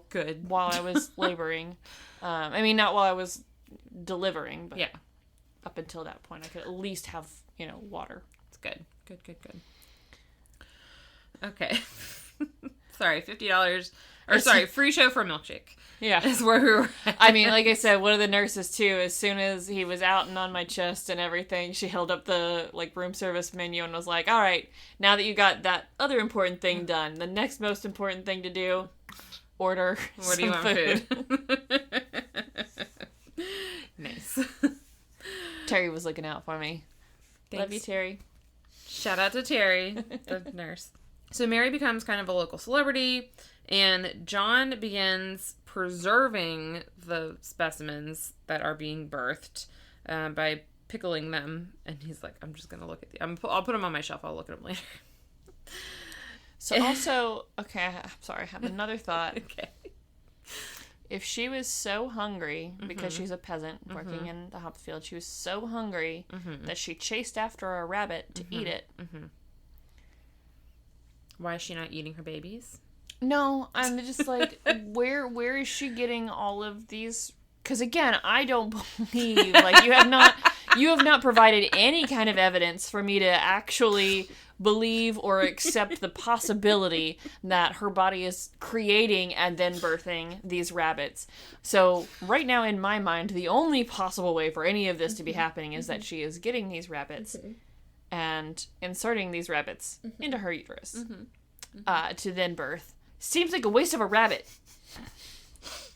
good,
while I was laboring. I mean, not while I was delivering, but up until that point, I could at least have, water.
It's good. Good. Okay. Sorry, $50. Or sorry, free show for a milkshake.
Yeah.
Is where we were at.
I mean, like I said, one of the nurses, too, as soon as he was out and on my chest and everything, she held up the, room service menu and was like, all right, now that you got that other important thing done, the next most important thing to do, order
What do you want food? Nice.
Terry was looking out for me.
Thanks.
Love you, Terry.
Shout out to Terry, the nurse. So Mary becomes kind of a local celebrity, and John begins preserving the specimens that are being birthed by pickling them. And he's like, I'm just going to look at I'll put them on my shelf. I'll look at them later.
So also, okay, I'm sorry, I have another thought.
Okay.
If she was so hungry, because she's a peasant working in the hop field, she was so hungry that she chased after a rabbit to eat it.
Why is she not eating her babies?
No, I'm just like, where is she getting all of these? Because again, I don't believe, you have not provided any kind of evidence for me to actually believe or accept the possibility that her body is creating and then birthing these rabbits. So right now in my mind, the only possible way for any of this to be happening is that she is getting these rabbits and inserting these rabbits into her uterus to then birth. Seems like a waste of a rabbit.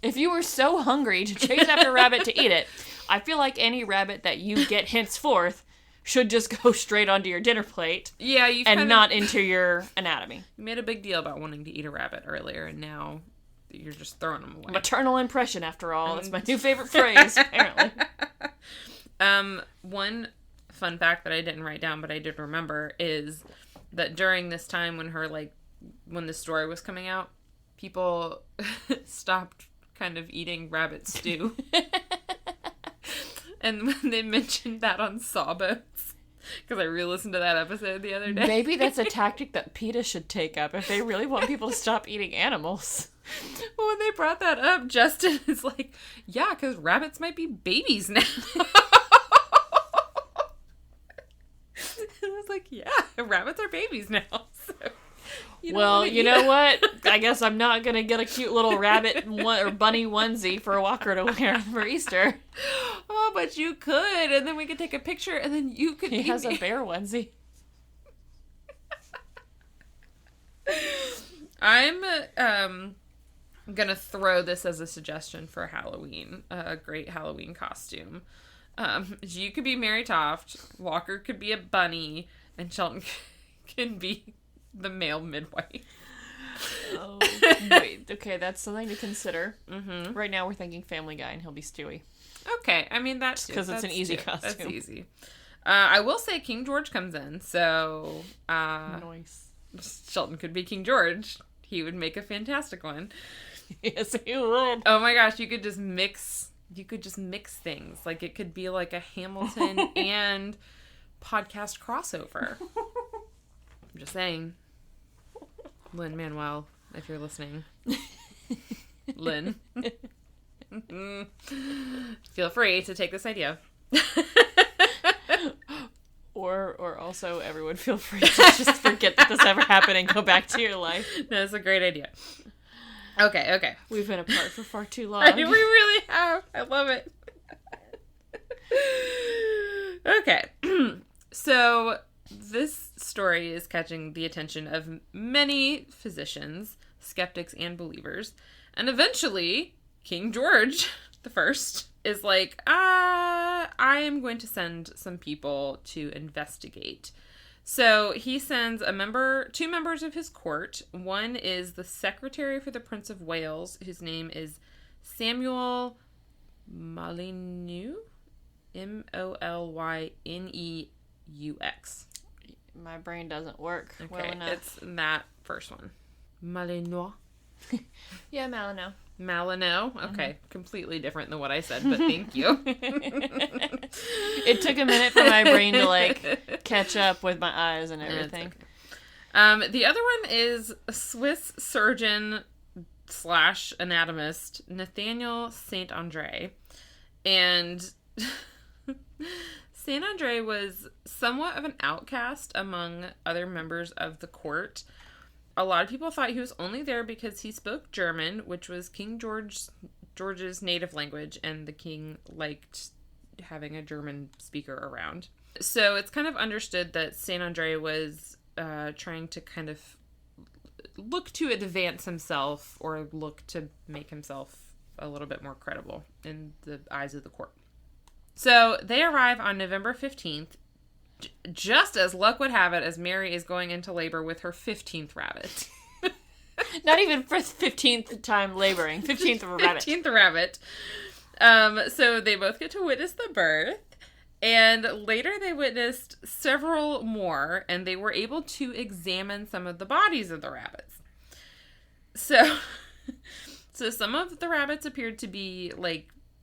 If you were so hungry to chase after a rabbit to eat it, I feel like any rabbit that you get henceforth should just go straight onto your dinner plate.
Yeah,
not into your anatomy.
You made a big deal about wanting to eat a rabbit earlier, and now you're just throwing them away.
Maternal impression, after all. That's my new favorite phrase, apparently.
One fun fact that I didn't write down, but I did remember, is that during this time when the story was coming out, people stopped kind of eating rabbit stew. And when they mentioned that on Sawbones, because I re-listened to that episode the other day.
Maybe that's a tactic that PETA should take up if they really want people to stop eating animals.
Well, when they brought that up, Justin is like, yeah, because rabbits might be babies now. And I was like, yeah, rabbits are babies now. So,
you know what? I guess I'm not going to get a cute little rabbit or bunny onesie for Walker to wear for Easter.
Oh, but you could, and then we could take a picture, and then you could...
He has a bear onesie.
I'm gonna throw this as a suggestion for Halloween, a great Halloween costume. You could be Mary Taft, Walker could be a bunny, and Shelton can be the male midwife.
Oh, wait, okay, that's something to consider. Right now we're thinking Family Guy, and he'll be Stewie.
Okay, I mean, that's
because it's an easy costume.
That's easy. I will say King George comes in, so
nice.
Shelton could be King George. He would make a fantastic one.
Yes, he would.
Oh my gosh, you could just mix things. Like, it could be like a Hamilton and podcast crossover. I'm just saying. Lin-Manuel, if you're listening. Lynn. Feel free to take this idea.
Or also, everyone feel free to just forget that this ever happened and go back to your life.
No, that's a great idea. Okay.
We've been apart for far too long.
We really have. I love it. Okay. So, this story is catching the attention of many physicians, skeptics, and believers. And eventually, King George I is like, I am going to send some people to investigate. So he sends two members of his court. One is the secretary for the Prince of Wales, whose name is Samuel Molyneux, Molyneux.
My brain doesn't work well enough.
It's that first one. Molyneux.
Yeah, Malino.
Malino. Okay, completely different than what I said, but thank you.
It took a minute for my brain to catch up with my eyes and everything.
Okay. The other one is Swiss surgeon / anatomist Nathaniel Saint Andre, and Saint Andre was somewhat of an outcast among other members of the court. A lot of people thought he was only there because he spoke German, which was King George's native language, and the king liked having a German speaker around. So it's kind of understood that Saint Andre was trying to kind of look to advance himself or look to make himself a little bit more credible in the eyes of the court. So they arrive on November 15th, just as luck would have it, as Mary is going into labor with her 15th rabbit.
Not even for 15th time laboring. 15th rabbit.
15th rabbit. So they both get to witness the birth. And later they witnessed several more, and they were able to examine some of the bodies of the rabbits. So some of the rabbits appeared to be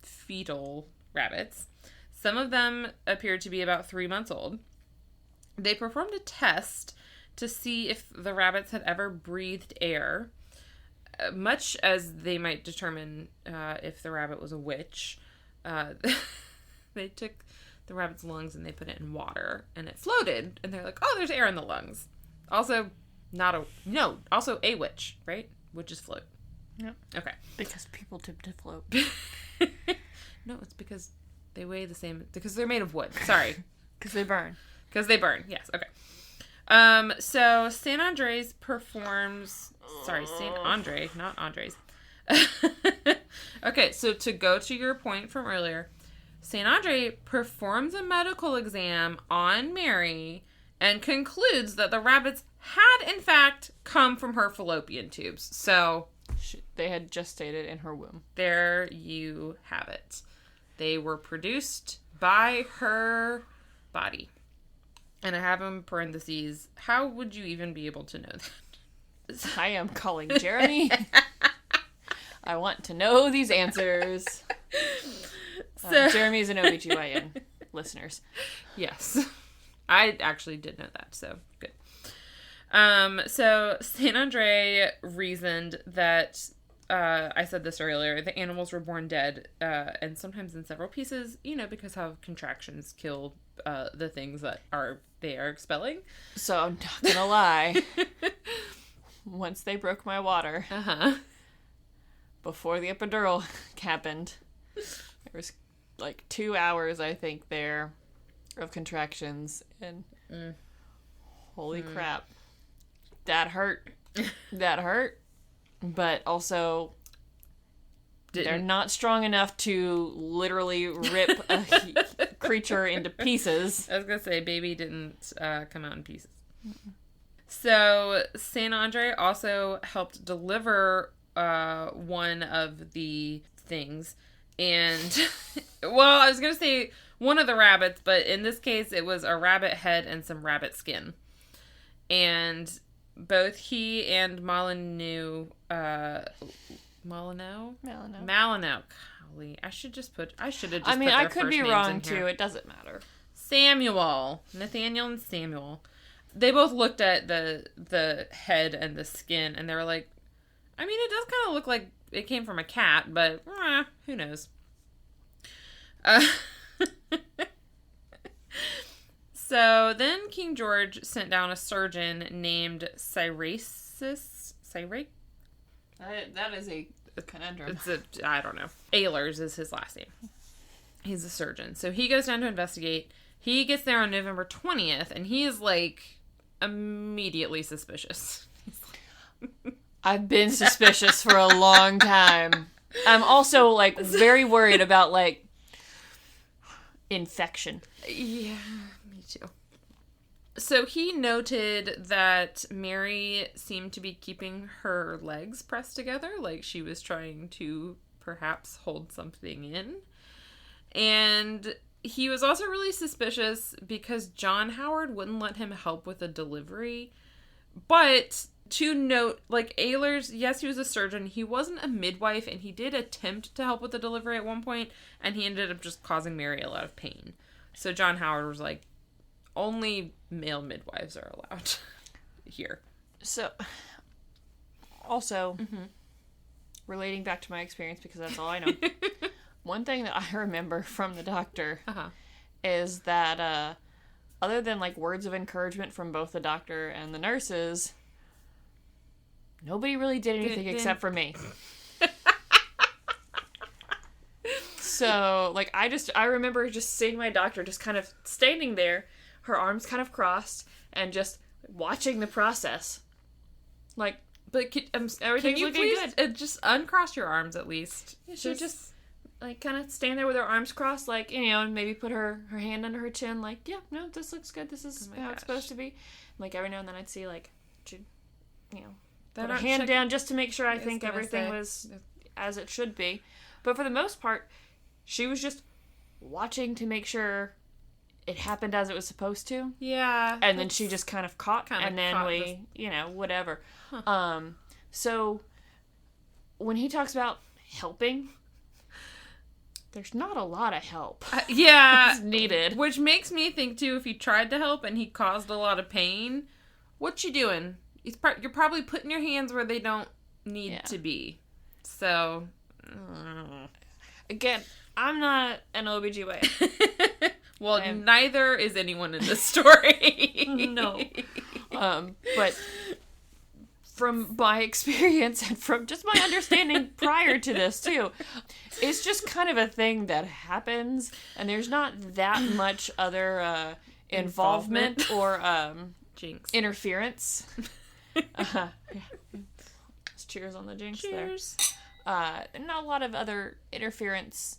fetal rabbits. Some of them appeared to be about 3 months old. They performed a test to see if the rabbits had ever breathed air, much as they might determine if the rabbit was a witch. They took the rabbit's lungs and they put it in water, and it floated, and they're like, oh, there's air in the lungs. Also a witch, right? Witches float.
Yep.
Okay.
Because people tip to float.
No, it's because they weigh the same, because they're made of wood. Sorry.
Because they burn.
Because they burn, yes. Okay. So Saint Andres performs... Sorry, Saint Andre, not Andres. Okay, so to go to your point from earlier, Saint Andre performs a medical exam on Mary and concludes that the rabbits had, in fact, come from her fallopian tubes. So...
They had gestated in her womb.
There you have it. They were produced by her body. And I have in parentheses, how would you even be able to know that?
I am calling Jeremy. I want to know these answers. Jeremy's an OBGYN, listeners.
Yes. I actually did know that, so good. So Saint Andre reasoned that, I said this earlier, the animals were born dead, and sometimes in several pieces, because how contractions kill the things that they are expelling. So
I'm not gonna lie. Once they broke my water, before the epidural happened, there was 2 hours, I think, there of contractions, and holy crap. That hurt. That hurt. But also, they're not strong enough to literally rip a creature into pieces.
I was going to say, baby didn't come out in pieces. Mm-mm. So, Saint Andre also helped deliver one of the things. And, well, I was going to say one of the rabbits, but in this case, it was a rabbit head and some rabbit skin. And... both he and Molyneux, Molyneux? Golly, I should have just put their first names in here.
I could be wrong too. It doesn't matter.
Nathaniel and Samuel. They both looked at the head and the skin, and they were like, it does kind of look like it came from a cat, but who knows? So then King George sent down a surgeon named Cyraces.
That is a conundrum.
I don't know. Ehlers is his last name. He's a surgeon. So he goes down to investigate. He gets there on November 20th, and he is, like, immediately suspicious.
I've been suspicious for a long time. I'm also, like, very worried about, like, infection.
Yeah, me too. So he noted that Mary seemed to be keeping her legs pressed together, like she was trying to perhaps hold something in. And he was also really suspicious because John Howard wouldn't let him help with the delivery. But to note, like, Ehlers, yes, he was a surgeon. He wasn't a midwife, and he did attempt to help with the delivery at one point, and he ended up just causing Mary a lot of pain. So John Howard was like, only male midwives are allowed here.
So, also, relating back to my experience, because that's all I know, one thing that I remember from the doctor is that, other than, like, words of encouragement from both the doctor and the nurses, nobody really did anything except for me. So, like, I remember just seeing my doctor just kind of standing there, her arms kind of crossed, and just watching the process. Like, but everything's looking good.
Just uncross your arms at least.
Yeah, she would just, like, kind of stand there with her arms crossed, like, you know, and maybe put her hand under her chin, like, yeah, no, this looks good. This is how it's supposed to be. Like, every now and then I'd see, like, she'd, you know, put her hand down just to make sure I think everything was as it should be. But for the most part, she was just watching to make sure it happened as it was supposed to.
Yeah.
And then she just kind of caught, and then we, you know, whatever. Huh. So when he talks about helping, there's not a lot of help.
Yeah.
needed.
Which makes me think, too, if he tried to help and he caused a lot of pain, what you doing? You're probably putting your hands where they don't need to be. So,
again, I'm not an OBGYN.
Well, neither is anyone in this story.
No. But from my experience and from just my understanding prior to this, too, it's just kind of a thing that happens, and there's not that much other involvement or
jinx
interference. Cheers on the jinx.
Cheers.
There. Not a lot of other interference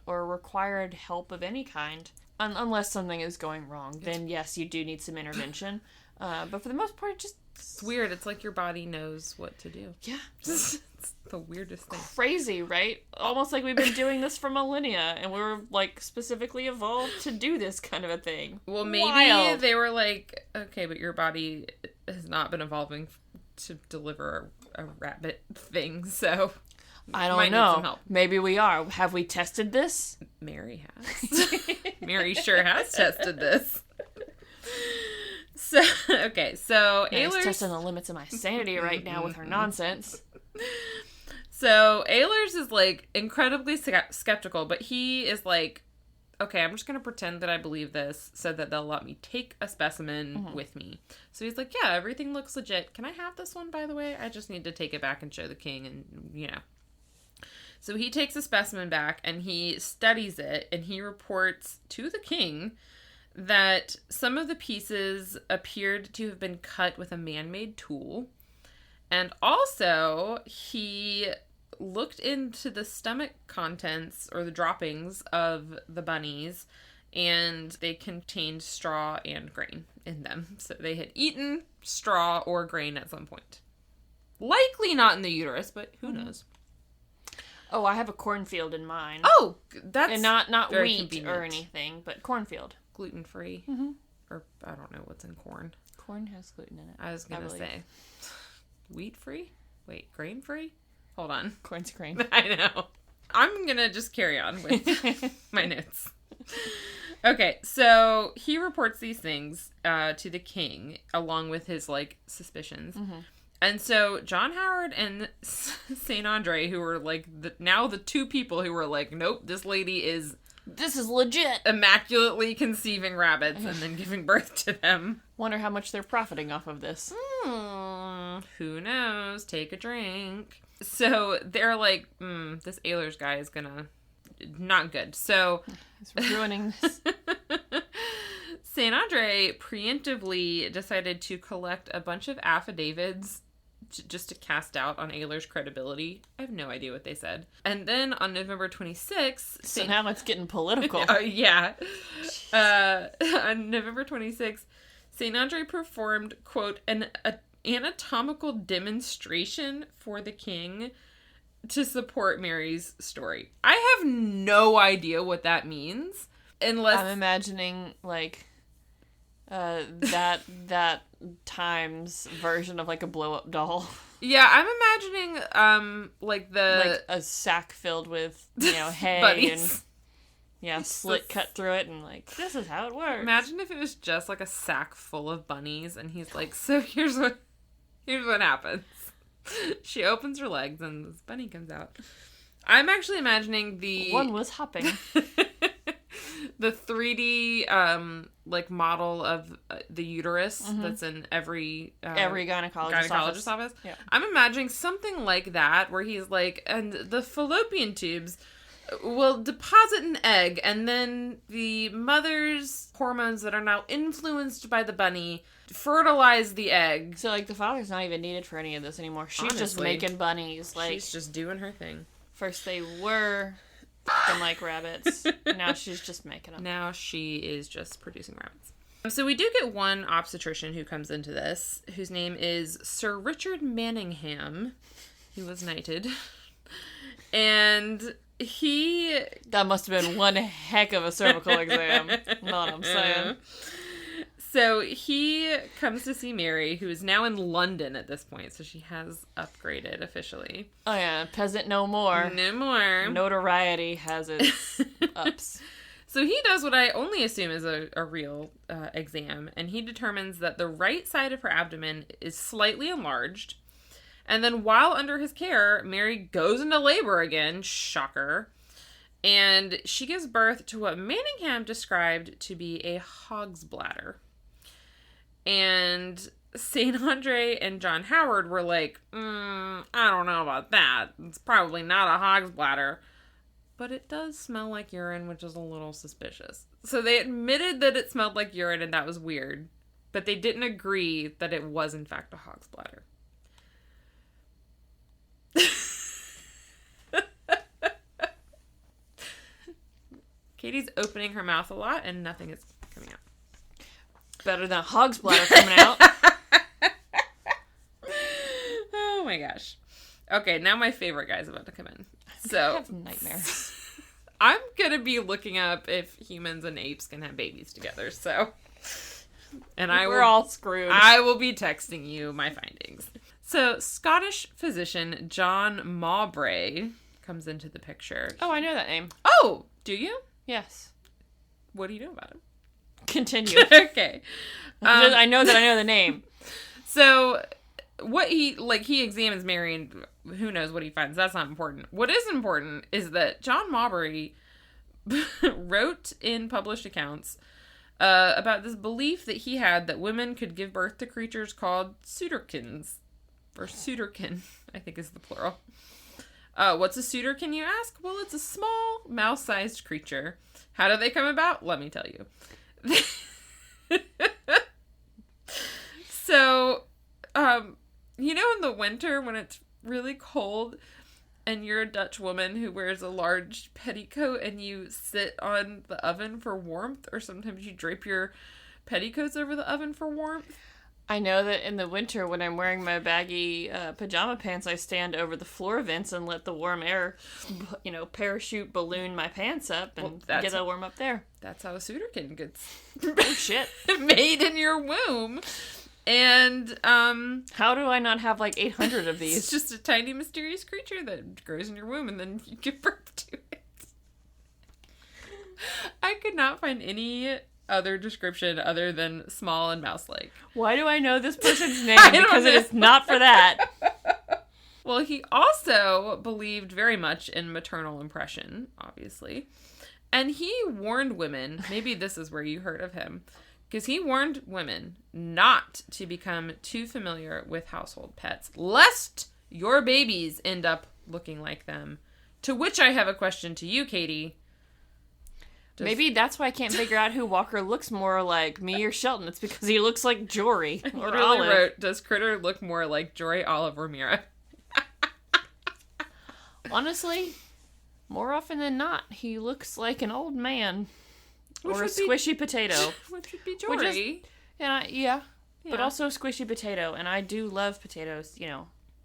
or required help of any kind. Unless something is going wrong, then yes, you do need some intervention. But for the most part, it's
weird. It's like your body knows what to do.
Yeah.
It's the weirdest thing.
Crazy, right? Almost like we've been doing this for millennia, and we were, like, specifically evolved to do this kind of a thing.
Well, maybe they were like, okay, but your body has not been evolving to deliver a rabbit thing, so
I don't know. Maybe we are. Have we tested this?
Mary has. Mary sure has tested this. So, okay, so
Mary's testing the limits of my sanity right now with her nonsense.
So Ehlers is, like, incredibly skeptical, but he is like, okay, I'm just going to pretend that I believe this so that they'll let me take a specimen with me. So he's like, yeah, everything looks legit. Can I have this one, by the way? I just need to take it back and show the king and, you know. So he takes a specimen back and he studies it and he reports to the king that some of the pieces appeared to have been cut with a man-made tool. And also, he looked into the stomach contents or the droppings of the bunnies, and they contained straw and grain in them. So they had eaten straw or grain at some point. Likely not in the uterus, but who knows?
Oh, I have a cornfield in mine.
Oh, that's
and not
very
wheat
convenient.
or anything, but cornfield.
Gluten-free. Or I don't know what's in corn.
Corn has gluten in it.
I was going to say. Wheat-free? Wait, grain-free? Hold on.
Corn's grain.
I know. I'm going to just carry on with my notes. Okay, so he reports these things to the king, along with his, like, suspicions. And so John Howard and St. Andre, who were, like, now the two people who were like, nope, this lady is
This is legit.
Immaculately conceiving rabbits and then giving birth to them.
Wonder how much they're profiting off of this.
Who knows? Take a drink. So they're like, this Ehlers guy is gonna... Not good. So...
He's ruining this.
St. Andre preemptively decided to collect a bunch of affidavits just to cast doubt on Ehlers' credibility. I have no idea what they said. And then on November 26th...
So now it's getting political.
Yeah. On November 26th, St. Andre performed, quote, an anatomical demonstration for the king to support Mary's story. I have no idea what that means. Unless...
I'm imagining, like... that times version of like a blow-up doll.
Yeah, I'm imagining like
a sack filled with, hay
bunnies.
And slit cut through it and like, this is how it works.
Imagine if it was just like a sack full of bunnies and he's like, so here's what happens. She opens her legs and this bunny comes out. I'm actually imagining
one was hopping.
The 3D like model of the uterus that's in every
gynecologist's
office.
Yeah.
I'm imagining something like that where he's like, and the fallopian tubes will deposit an egg, and then the mother's hormones that are now influenced by the bunny fertilize the egg.
So like the father's not even needed for any of this anymore. She's
Honestly,
just making bunnies. Like
she's just doing her thing.
First they were fucking like rabbits. Now she's just making them.
Now she is just producing rabbits. So we do get one obstetrician who comes into this, whose name is Sir Richard Manningham. He was knighted. And he...
That must have been one heck of a cervical exam. Know what I'm saying?
So he comes to see Mary, who is now in London at this point. So she has upgraded officially.
Oh yeah, peasant no more.
No more.
Notoriety has its ups.
So he does what I only assume is a real exam. And he determines that the right side of her abdomen is slightly enlarged. And then while under his care, Mary goes into labor again. Shocker. And she gives birth to what Manningham described to be a hog's bladder. And St. Andre and John Howard were like, I don't know about that. It's probably not a hog's bladder. But it does smell like urine, which is a little suspicious. So they admitted that it smelled like urine and that was weird. But they didn't agree that it was in fact a hog's bladder. Katie's opening her mouth a lot and nothing is coming out.
Better than a hog's bladder coming out.
Oh my gosh. Okay, now my favorite guy's about to come in. So
I have nightmares.
I'm gonna be looking up if humans and apes can have babies together, so... And
we're all screwed.
I will be texting you my findings. So, Scottish physician John Mowbray comes into the picture.
Oh, I know that name.
Oh, do you?
Yes.
What do you know about him?
Continue.
Okay.
I know that I know the name.
So, what he examines Mary and who knows what he finds. That's not important. What is important is that John Mowbray wrote in published accounts about this belief that he had that women could give birth to creatures called suitorkins. Or suitorkin, I think is the plural. What's a suitorkin, you ask? Well, it's a small, mouse-sized creature. How do they come about? Let me tell you. So, in the winter when it's really cold and you're a Dutch woman who wears a large petticoat and you sit on the oven for warmth, or sometimes you drape your petticoats over the oven for warmth.
I know that in the winter when I'm wearing my baggy pajama pants, I stand over the floor vents and let the warm air, parachute balloon my pants up and get it warm up there.
That's how a suitorkin gets
oh, shit.
made in your womb. And,
how do I not have like 800 of these?
It's just a tiny mysterious creature that grows in your womb and then you give birth to it. I could not find any other description other than small and mouse-like.
Why do I know this person's name? Because it is not for that.
Well, he also believed very much in maternal impression, obviously. And he warned women, maybe this is where you heard of him, because he warned women not to become too familiar with household pets, lest your babies end up looking like them. To which I have a question to you, Katie.
Maybe that's why I can't figure out who Walker looks more like, me or Shelton. It's because he looks like Jory or
Literally
Olive.
wrote, does Critter look more like Jory, Olive, or Mira?
Honestly, more often than not, he looks like an old man.
Which
or a
would be-
squishy potato.
Which would be Jory.
Yeah, but also a squishy potato. And I do love potatoes,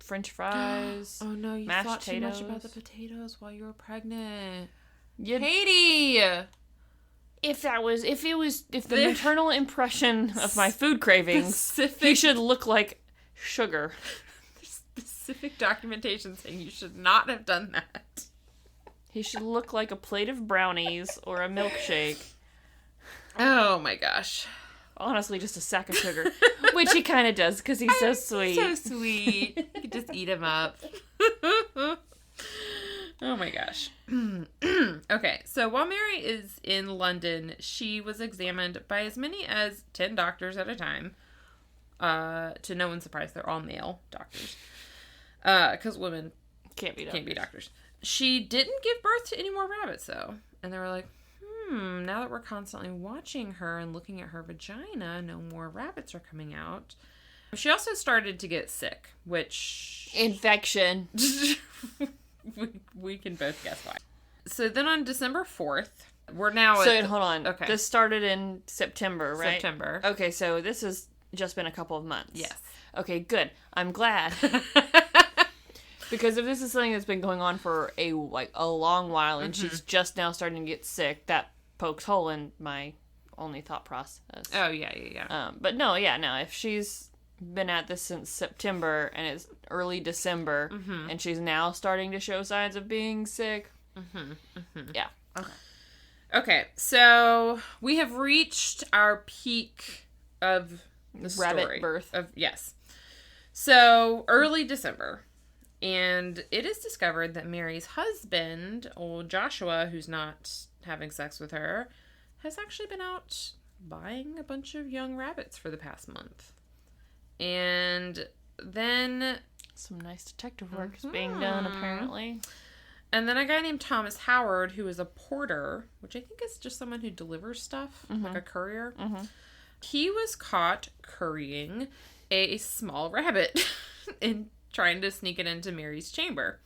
French fries.
Oh no, you
mashed
thought
potatoes.
too much about the potatoes while you were pregnant.
Katie! If the maternal impression of my food cravings, he should look like sugar.
There's specific documentation saying you should not have done that.
He should look like a plate of brownies or a milkshake.
Oh my gosh.
Honestly, just a sack of sugar. Which he kind of does, because he's so sweet.
So sweet. You could just eat him up. Oh my gosh. Okay, so while Mary is in London, she was examined by as many as 10 doctors at a time. To no one's surprise, they're all male doctors. Because women
can't be
doctors. She didn't give birth to any more rabbits, though. And they were like, now that we're constantly watching her and looking at her vagina, no more rabbits are coming out. She also started to get sick, which...
Infection.
we can both guess why. So then on December 4th, we're now
hold on.
Okay.
This started in September, right?
September.
Okay, so this has just been a couple of months.
Yes.
Okay, good. I'm glad. Because if this is something that's been going on for a long while and she's just now starting to get sick, that pokes hole in my only thought process.
Oh, yeah.
But no, if she's been at this since September and it's early December and she's now starting to show signs of being sick. Yeah.
Okay, so we have reached our peak of the story.
Rabbit birth.
Yes. So, early December. And it is discovered that Mary's husband, old Joshua, who's not having sex with her, has actually been out buying a bunch of young rabbits for the past month. And then...
some nice detective work is being done, apparently.
And then a guy named Thomas Howard, who is a porter, which I think is just someone who delivers stuff, like a courier. He was caught currying a small rabbit and trying to sneak it into Mary's chamber.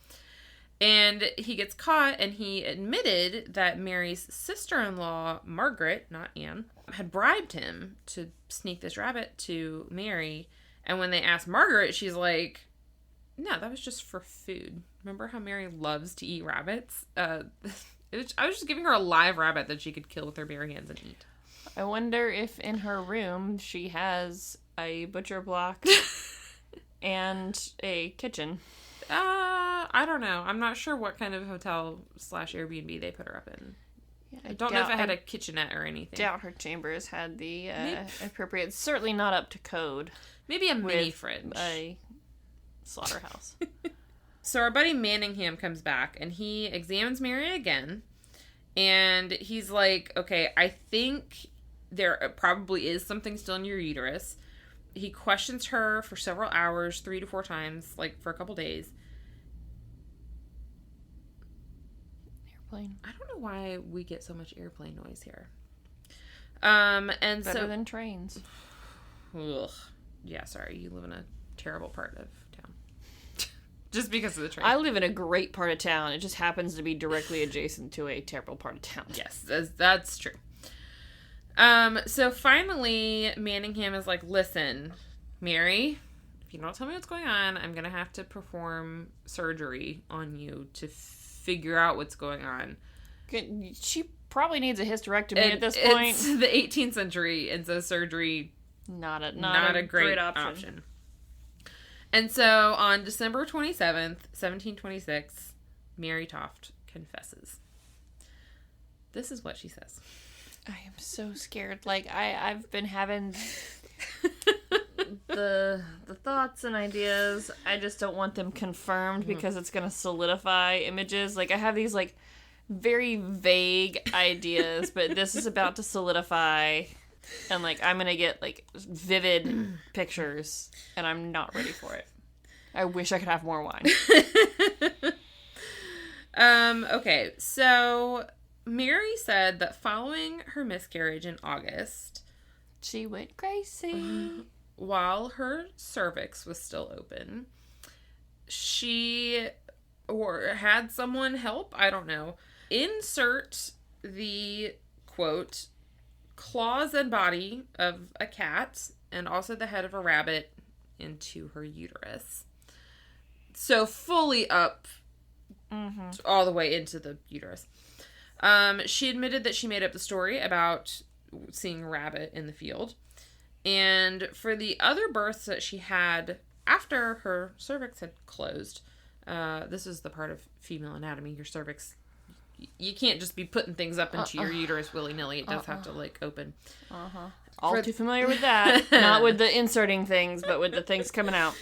And he gets caught, and he admitted that Mary's sister-in-law, Margaret, not Anne, had bribed him to sneak this rabbit to Mary. And when they asked Margaret, she's like, no, that was just for food. Remember how Mary loves to eat rabbits? I was just giving her a live rabbit that she could kill with her bare hands and eat.
I wonder if in her room she has a butcher block and a kitchen.
I don't know. I'm not sure what kind of hotel / Airbnb they put her up in. Yeah, I don't know if it had a kitchenette or anything.
Doubt her chambers had the appropriate, certainly not up to code.
Maybe a mini fridge.
A slaughterhouse.
So our buddy Manningham comes back and he examines Mary again. And he's like, okay, I think there probably is something still in your uterus. He questions her for several hours, 3 to 4 times, like for a couple days.
Airplane.
I don't know why we get so much airplane noise here. And
better than trains.
Ugh. Yeah, sorry, you live in a terrible part of town. Just because of the train.
I live in a great part of town. It just happens to be directly adjacent to a terrible part of town.
Yes, that's true. So finally, Manningham is like, listen, Mary, if you don't tell me what's going on, I'm going to have to perform surgery on you to figure out what's going on.
She probably needs a hysterectomy at this point.
It's the 18th century, and so surgery... Not a great option. And so on December 27th, 1726, Mary Taft confesses. This is what she says.
I am so scared. Like, I've been having the thoughts and ideas. I just don't want them confirmed because it's going to solidify images. Like, I have these, like, very vague ideas, but this is about to solidify. And, like, I'm gonna get, like, vivid pictures, and I'm not ready for it. I wish I could have more wine.
Okay, so Mary said that following her miscarriage in August,
she went crazy.
While her cervix was still open, she had someone help, I don't know, insert the, quote, claws and body of a cat and also the head of a rabbit into her uterus. So fully up all the way into the uterus. She admitted that she made up the story about seeing a rabbit in the field. And for the other births that she had after her cervix had closed, this is the part of female anatomy, your cervix, you can't just be putting things up into your uterus willy-nilly. It does have to, like, open.
All too familiar with that. Not with the inserting things, but with the things coming out.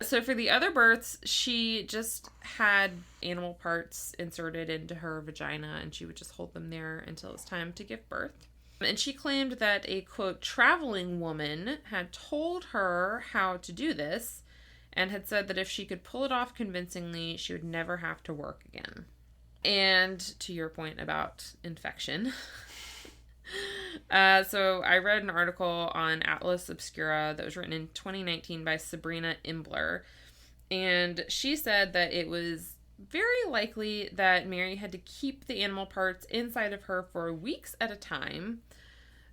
So for the other births, she just had animal parts inserted into her vagina, and she would just hold them there until it's time to give birth. And she claimed that a, quote, traveling woman had told her how to do this, and had said that if she could pull it off convincingly, she would never have to work again. And to your point about infection, so I read an article on Atlas Obscura that was written in 2019 by Sabrina Imbler, and she said that it was very likely that Mary had to keep the animal parts inside of her for weeks at a time.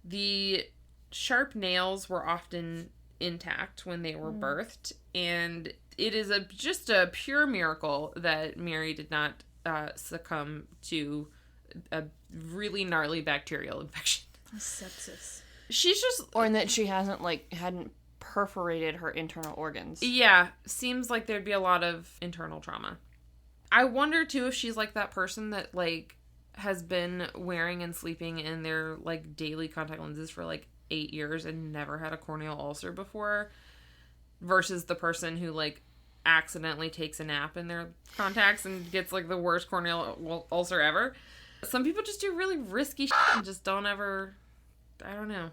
The sharp nails were often intact when they were birthed, and it is just a pure miracle that Mary did not succumb to a really gnarly bacterial infection.
Sepsis.
She's just...
Or in that she hadn't perforated her internal organs.
Yeah, seems like there'd be a lot of internal trauma. I wonder, too, if she's like that person that, like, has been wearing and sleeping in their, like, daily contact lenses for, like, 8 years and never had a corneal ulcer before, versus the person who, like, accidentally takes a nap in their contacts and gets, like, the worst corneal ulcer ever. Some people just do really risky shit and just don't ever, I don't know.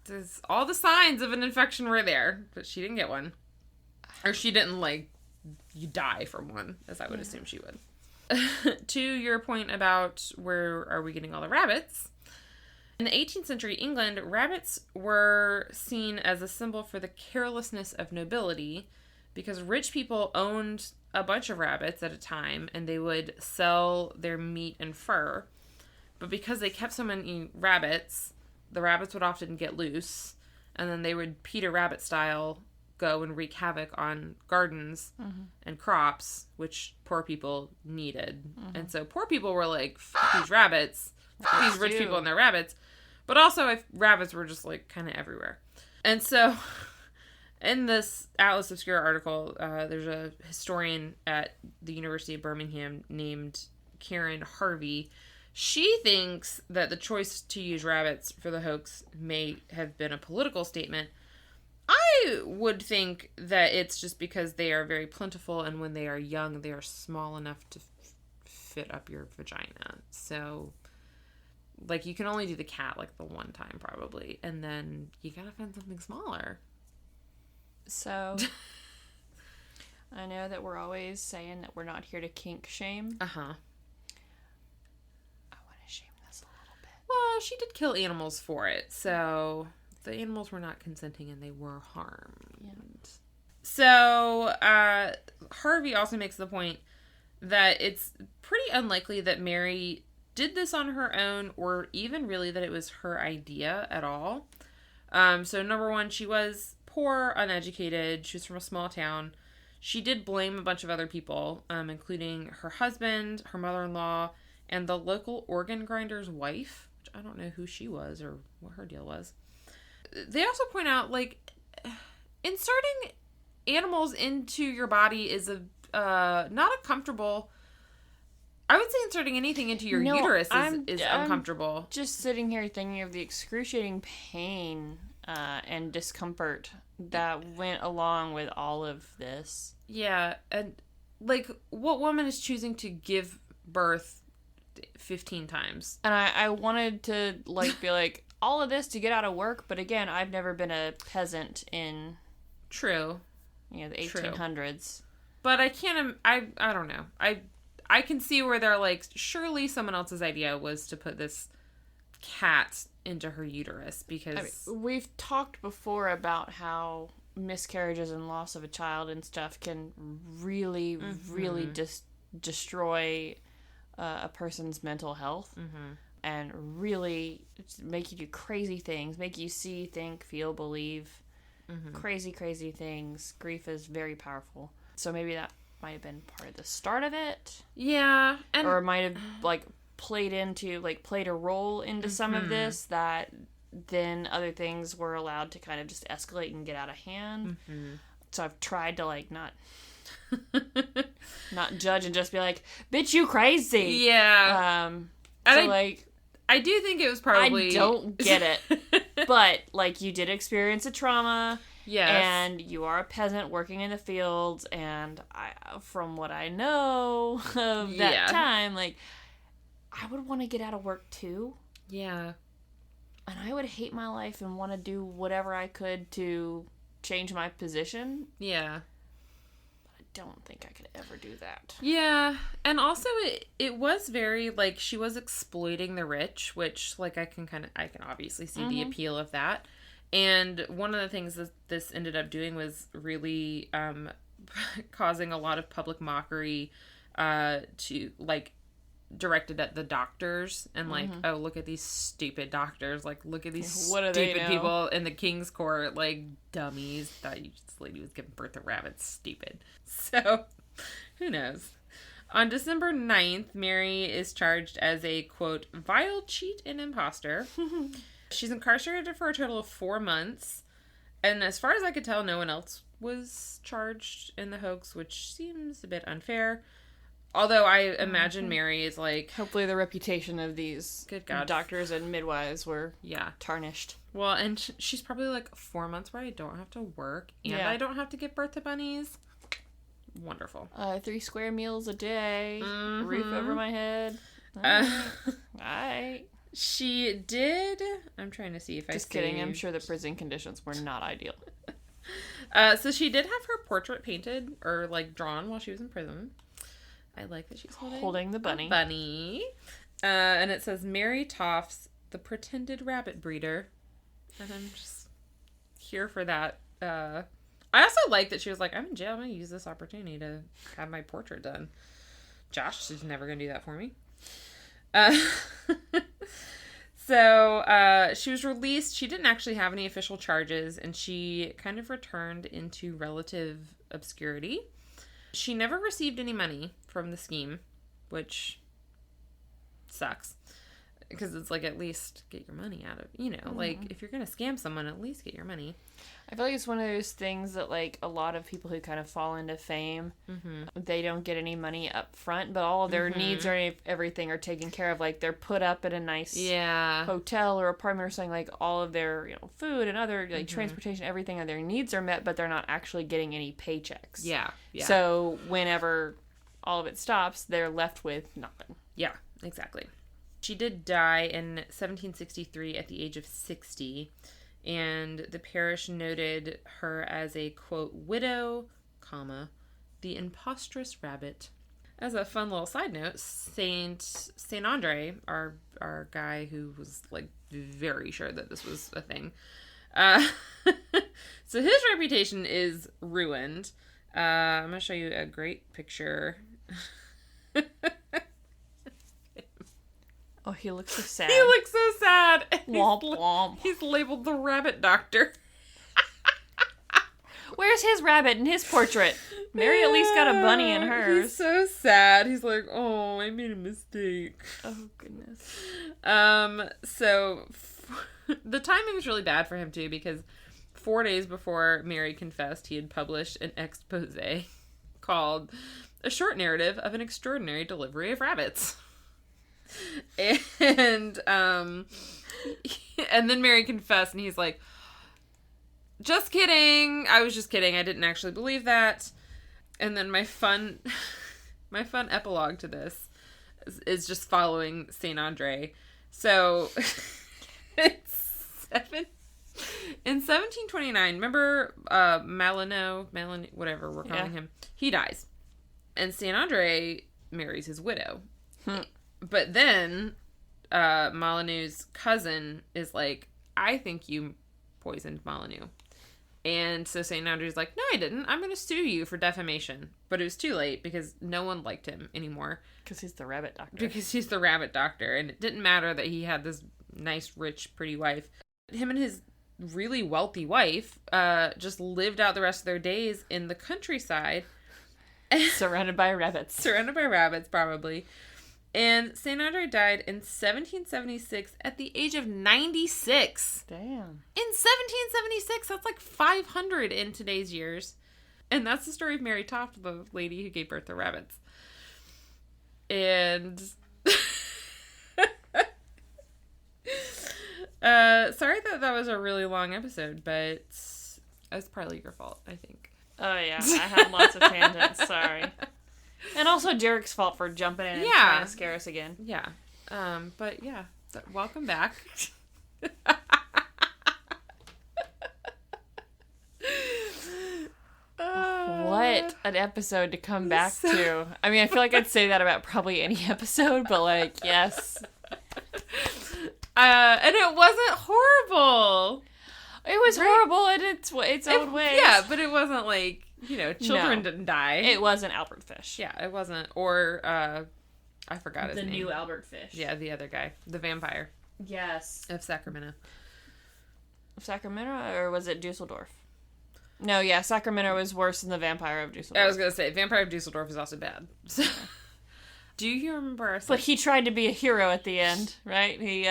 There's all the signs of an infection were there, but she didn't get one. Or she didn't, like, you die from one, as I would assume she would. To your point about where are we getting all the rabbits, in the 18th century England, rabbits were seen as a symbol for the carelessness of nobility, because rich people owned a bunch of rabbits at a time, and they would sell their meat and fur. But because they kept so many rabbits, the rabbits would often get loose, and then they would Peter Rabbit style go and wreak havoc on gardens and crops, which poor people needed. And so poor people were like, fuck these rabbits, fuck these rich people and their rabbits. But also, rabbits were just, like, kind of everywhere. And so, in this Atlas Obscura article, there's a historian at the University of Birmingham named Karen Harvey. She thinks that the choice to use rabbits for the hoax may have been a political statement. I would think that it's just because they are very plentiful, and when they are young, they are small enough to fit up your vagina. So, like, you can only do the cat, like, the one time, probably. And then you gotta find something smaller.
So, I know that we're always saying that we're not here to kink shame.
Uh-huh.
I want to shame this a little bit.
Well, she did kill animals for it, so the animals were not consenting and they were harmed.
Yeah.
So, Harvey also makes the point that it's pretty unlikely that Mary did this on her own, or even really that it was her idea at all. So number one, she was poor, uneducated. She was from a small town. She did blame a bunch of other people, including her husband, her mother-in-law, and the local organ grinder's wife, which I don't know who she was or what her deal was. They also point out, like, inserting animals into your body is not a comfortable... I would say inserting anything into your uterus is uncomfortable.
I'm just sitting here thinking of the excruciating pain and discomfort that went along with all of this.
Yeah, and, like, what woman is choosing to give birth like 15 times.
And I wanted to like be like all of this to get out of work, but again, I've never been a peasant in
True.
the 1800s.
But I can't. I don't know. I can see where they're like, surely someone else's idea was to put this cat into her uterus because
we've talked before about how miscarriages and loss of a child and stuff can really, really destroy a person's mental health and really make you do crazy things, make you see, think, feel, believe crazy, crazy things. Grief is very powerful. So maybe that might have been part of the start of it.
Yeah.
Or it might have like played a role into some of this that then other things were allowed to kind of just escalate and get out of hand. So I've tried to like not judge and just be like, bitch, you crazy.
Yeah.
So
I do think it was probably...
I don't get it. But like you did experience a trauma.
Yes.
And you are a peasant working in the fields, and from what I know of that time, like, I would want to get out of work too.
Yeah.
And I would hate my life and want to do whatever I could to change my position.
Yeah.
But I don't think I could ever do that.
Yeah. And also it was very, like, she was exploiting the rich, which, like, I can obviously see the appeal of that. And one of the things that this ended up doing was really causing a lot of public mockery to, like, directed at the doctors. And, like, oh, look at these stupid doctors. Like, look at these stupid people in the king's court. Like, dummies. Thought this lady was giving birth to rabbits. Stupid. So, who knows? On December 9th, Mary is charged as a, quote, vile cheat and imposter. She's incarcerated for a total of 4 months. And as far as I could tell, no one else was charged in the hoax, which seems a bit unfair. Although I imagine Mary is like...
Hopefully the reputation of these doctors and midwives were tarnished.
Well, and she's probably like 4 months where I don't have to work and I don't have to give birth to bunnies. Wonderful.
3 square meals a day. Roof over my head. Alright.
She did... I'm trying to see if
Just kidding. I'm sure the prison conditions were not ideal.
So she did have her portrait painted or, like, drawn while she was in prison. I like that she's
holding the bunny.
And it says, Mary Taft, the pretended rabbit breeder. And I'm just here for that. I also like that she was like, I'm in jail. I'm going to use this opportunity to have my portrait done. Josh is never going to do that for me. So she was released. She didn't actually have any official charges, and she kind of returned into relative obscurity. She never received any money from the scheme, which sucks. Because it's like, at least get your money out of, like, if you're going to scam someone, at least get your money.
I feel like it's one of those things that, like, a lot of people who kind of fall into fame, they don't get any money up front, but all of their needs or everything are taken care of. Like, they're put up in a nice hotel or apartment or something, like, all of their, food and other, like, transportation, everything of their needs are met, but they're not actually getting any paychecks.
Yeah.
So, whenever all of it stops, they're left with nothing.
Yeah, exactly. She did die in 1763 at the age of 60, and the parish noted her as a, quote, widow, comma, the impostress rabbit. As a fun little side note, Saint Andre, our guy who was, like, very sure that this was a thing, so his reputation is ruined. I'm going to show you a great picture.
Oh, he looks so sad.
He looks so sad.
Womp womp.
He's labeled the rabbit doctor.
Where's his rabbit in his portrait? Mary at least got a bunny in hers.
He's so sad. He's like, oh, I made a mistake.
Oh, goodness.
So the timing was really bad for him, too, because 4 days before Mary confessed, he had published an expose called A Short Narrative of an Extraordinary Delivery of Rabbits. And then Mary confessed, and he's like, just kidding. I was just kidding. I didn't actually believe that. And then my fun epilogue to this is just following Saint Andre. So in 1729, remember Malino, whatever we're calling him, he dies. And Saint Andre marries his widow. But then Molyneux's cousin is like, I think you poisoned Molyneux. And so St. Andrew's like, no, I didn't. I'm going to sue you for defamation. But it was too late because no one liked him anymore.
Because he's the rabbit doctor.
Because he's the rabbit doctor. And it didn't matter that he had this nice, rich, pretty wife. Him and his really wealthy wife just lived out the rest of their days in the countryside.
Surrounded by rabbits.
Surrounded by rabbits, probably. And St. Andre died in 1776 at the age of 96.
Damn.
In 1776, that's like 500 in today's years. And that's the story of Mary Taft, the lady who gave birth to rabbits. And sorry that was a really long episode, but it's partly your fault, I think.
Oh yeah, I had lots of tangents, sorry. And also Derek's fault for jumping in and trying to scare us again.
Yeah. But yeah, welcome back.
What an episode to come back to. I mean, I feel like I'd say that about probably any episode, but like, yes.
And it wasn't horrible.
It was horrible in its own ways.
Yeah, but it wasn't like, children didn't die.
It wasn't Albert Fish.
Yeah, it wasn't. Or, I forgot his name.
The new Albert Fish.
Yeah, the other guy. The vampire.
Yes.
Of Sacramento.
Sacramento? Or was it Dusseldorf? No, yeah, Sacramento was worse than the vampire of Dusseldorf.
I was going to say, Vampire of Dusseldorf is also bad. So, do you remember...
But he tried to be a hero at the end, right? He,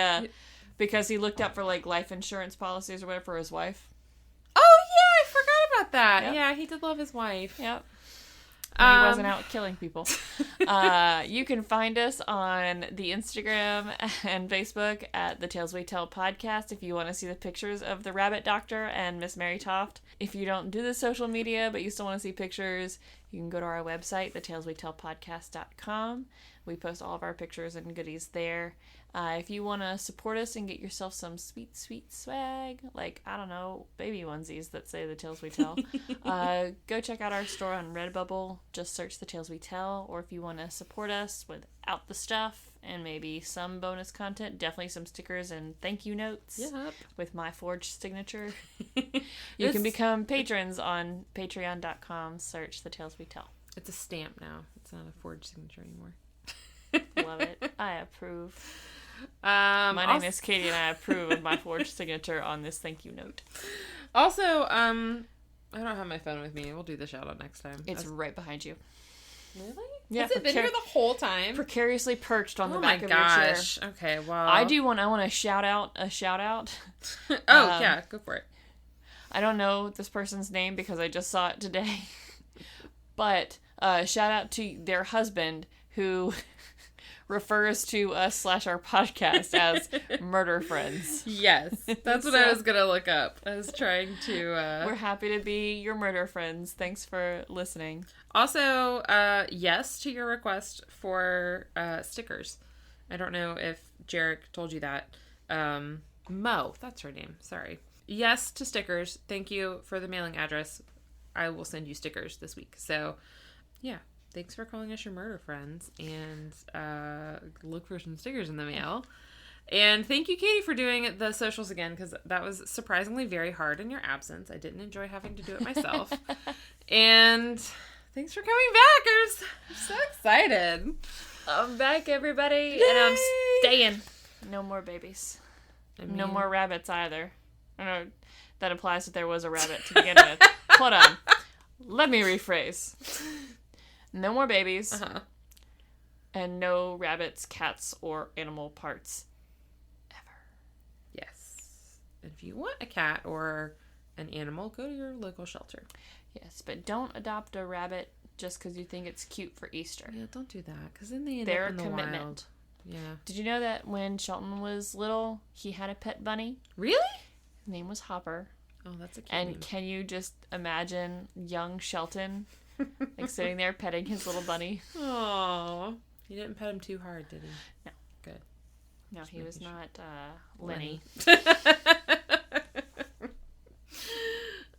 because he looked up for, like, life insurance policies or whatever for his wife.
Oh, yeah, I forgot about that.
Yep.
Yeah, he did love his wife.
Yep. He wasn't out killing people. You can find us on the Instagram and Facebook at the Tales We Tell podcast if you want to see the pictures of the Rabbit Doctor and Miss Mary Taft. If you don't do the social media but you still want to see pictures, you can go to our website, thetaleswetellpodcast.com. We post all of our pictures and goodies there. If you want to support us and get yourself some sweet, sweet swag, like, I don't know, baby onesies that say The Tales We Tell, go check out our store on Redbubble. Just search The Tales We Tell. Or if you want to support us without the stuff and maybe some bonus content, definitely some stickers and thank you notes with my forged signature. You can become patrons on patreon.com. Search The Tales We Tell.
It's a stamp now. It's not a forged signature anymore.
Love it. I approve. My name is Katie and I approve of my forged signature on this thank you note.
Also, I don't have my phone with me. We'll do the shout out next time.
It's right behind you.
Really?
Yeah.
Has it been here the whole time?
Precariously perched on the back of your chair.
Okay, well.
I want to shout out a shout out.
Yeah, go for it.
I don't know this person's name because I just saw it today. But shout out to their husband who refers to us / our podcast as murder friends.
Yes, that's what I was going to look up. I was trying to...
We're happy to be your murder friends. Thanks for listening.
Also, yes to your request for stickers. I don't know if Jarek told you that. Mo, that's her name. Sorry. Yes to stickers. Thank you for the mailing address. I will send you stickers this week. So, yeah. Thanks for calling us your murder friends, and look for some stickers in the mail. And thank you, Katie, for doing the socials again, because that was surprisingly very hard in your absence. I didn't enjoy having to do it myself. And thanks for coming back. I'm so excited.
I'm back, everybody,
Yay!
and I'm staying. No more babies.
I mean,
no more rabbits either. I know that implies that there was a rabbit to begin with. Hold on. Let me rephrase. No more babies. And no rabbits, cats, or animal parts. Ever.
Yes. If you want a cat or an animal, go to your local shelter.
Yes, but don't adopt a rabbit just because you think it's cute for Easter.
Yeah, don't do that, because then they end
They're
up in the
commitment.
wild. Yeah.
Did you know that when Shelton was little, he had a pet bunny?
Really?
His name was Hopper.
Oh, that's a cute
And
name.
can you just imagine young Shelton like sitting there petting his little bunny?
Aww. You didn't pet him too hard, did he?
No.
Good.
No, he was not Lenny.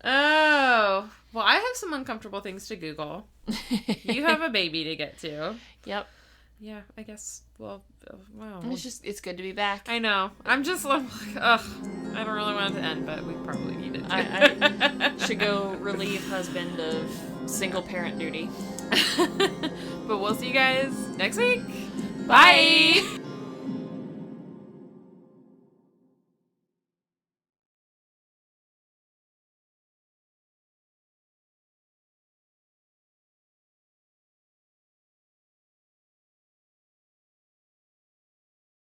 Oh. Well, I have some uncomfortable things to Google. You have a baby to get to.
Yep.
Yeah, I guess, well.
It's good to be back.
I know. I'm like, ugh. I don't really want it to end, but we probably need it to.
I should go relieve husband of single parent duty.
But we'll see you guys next week.
Bye.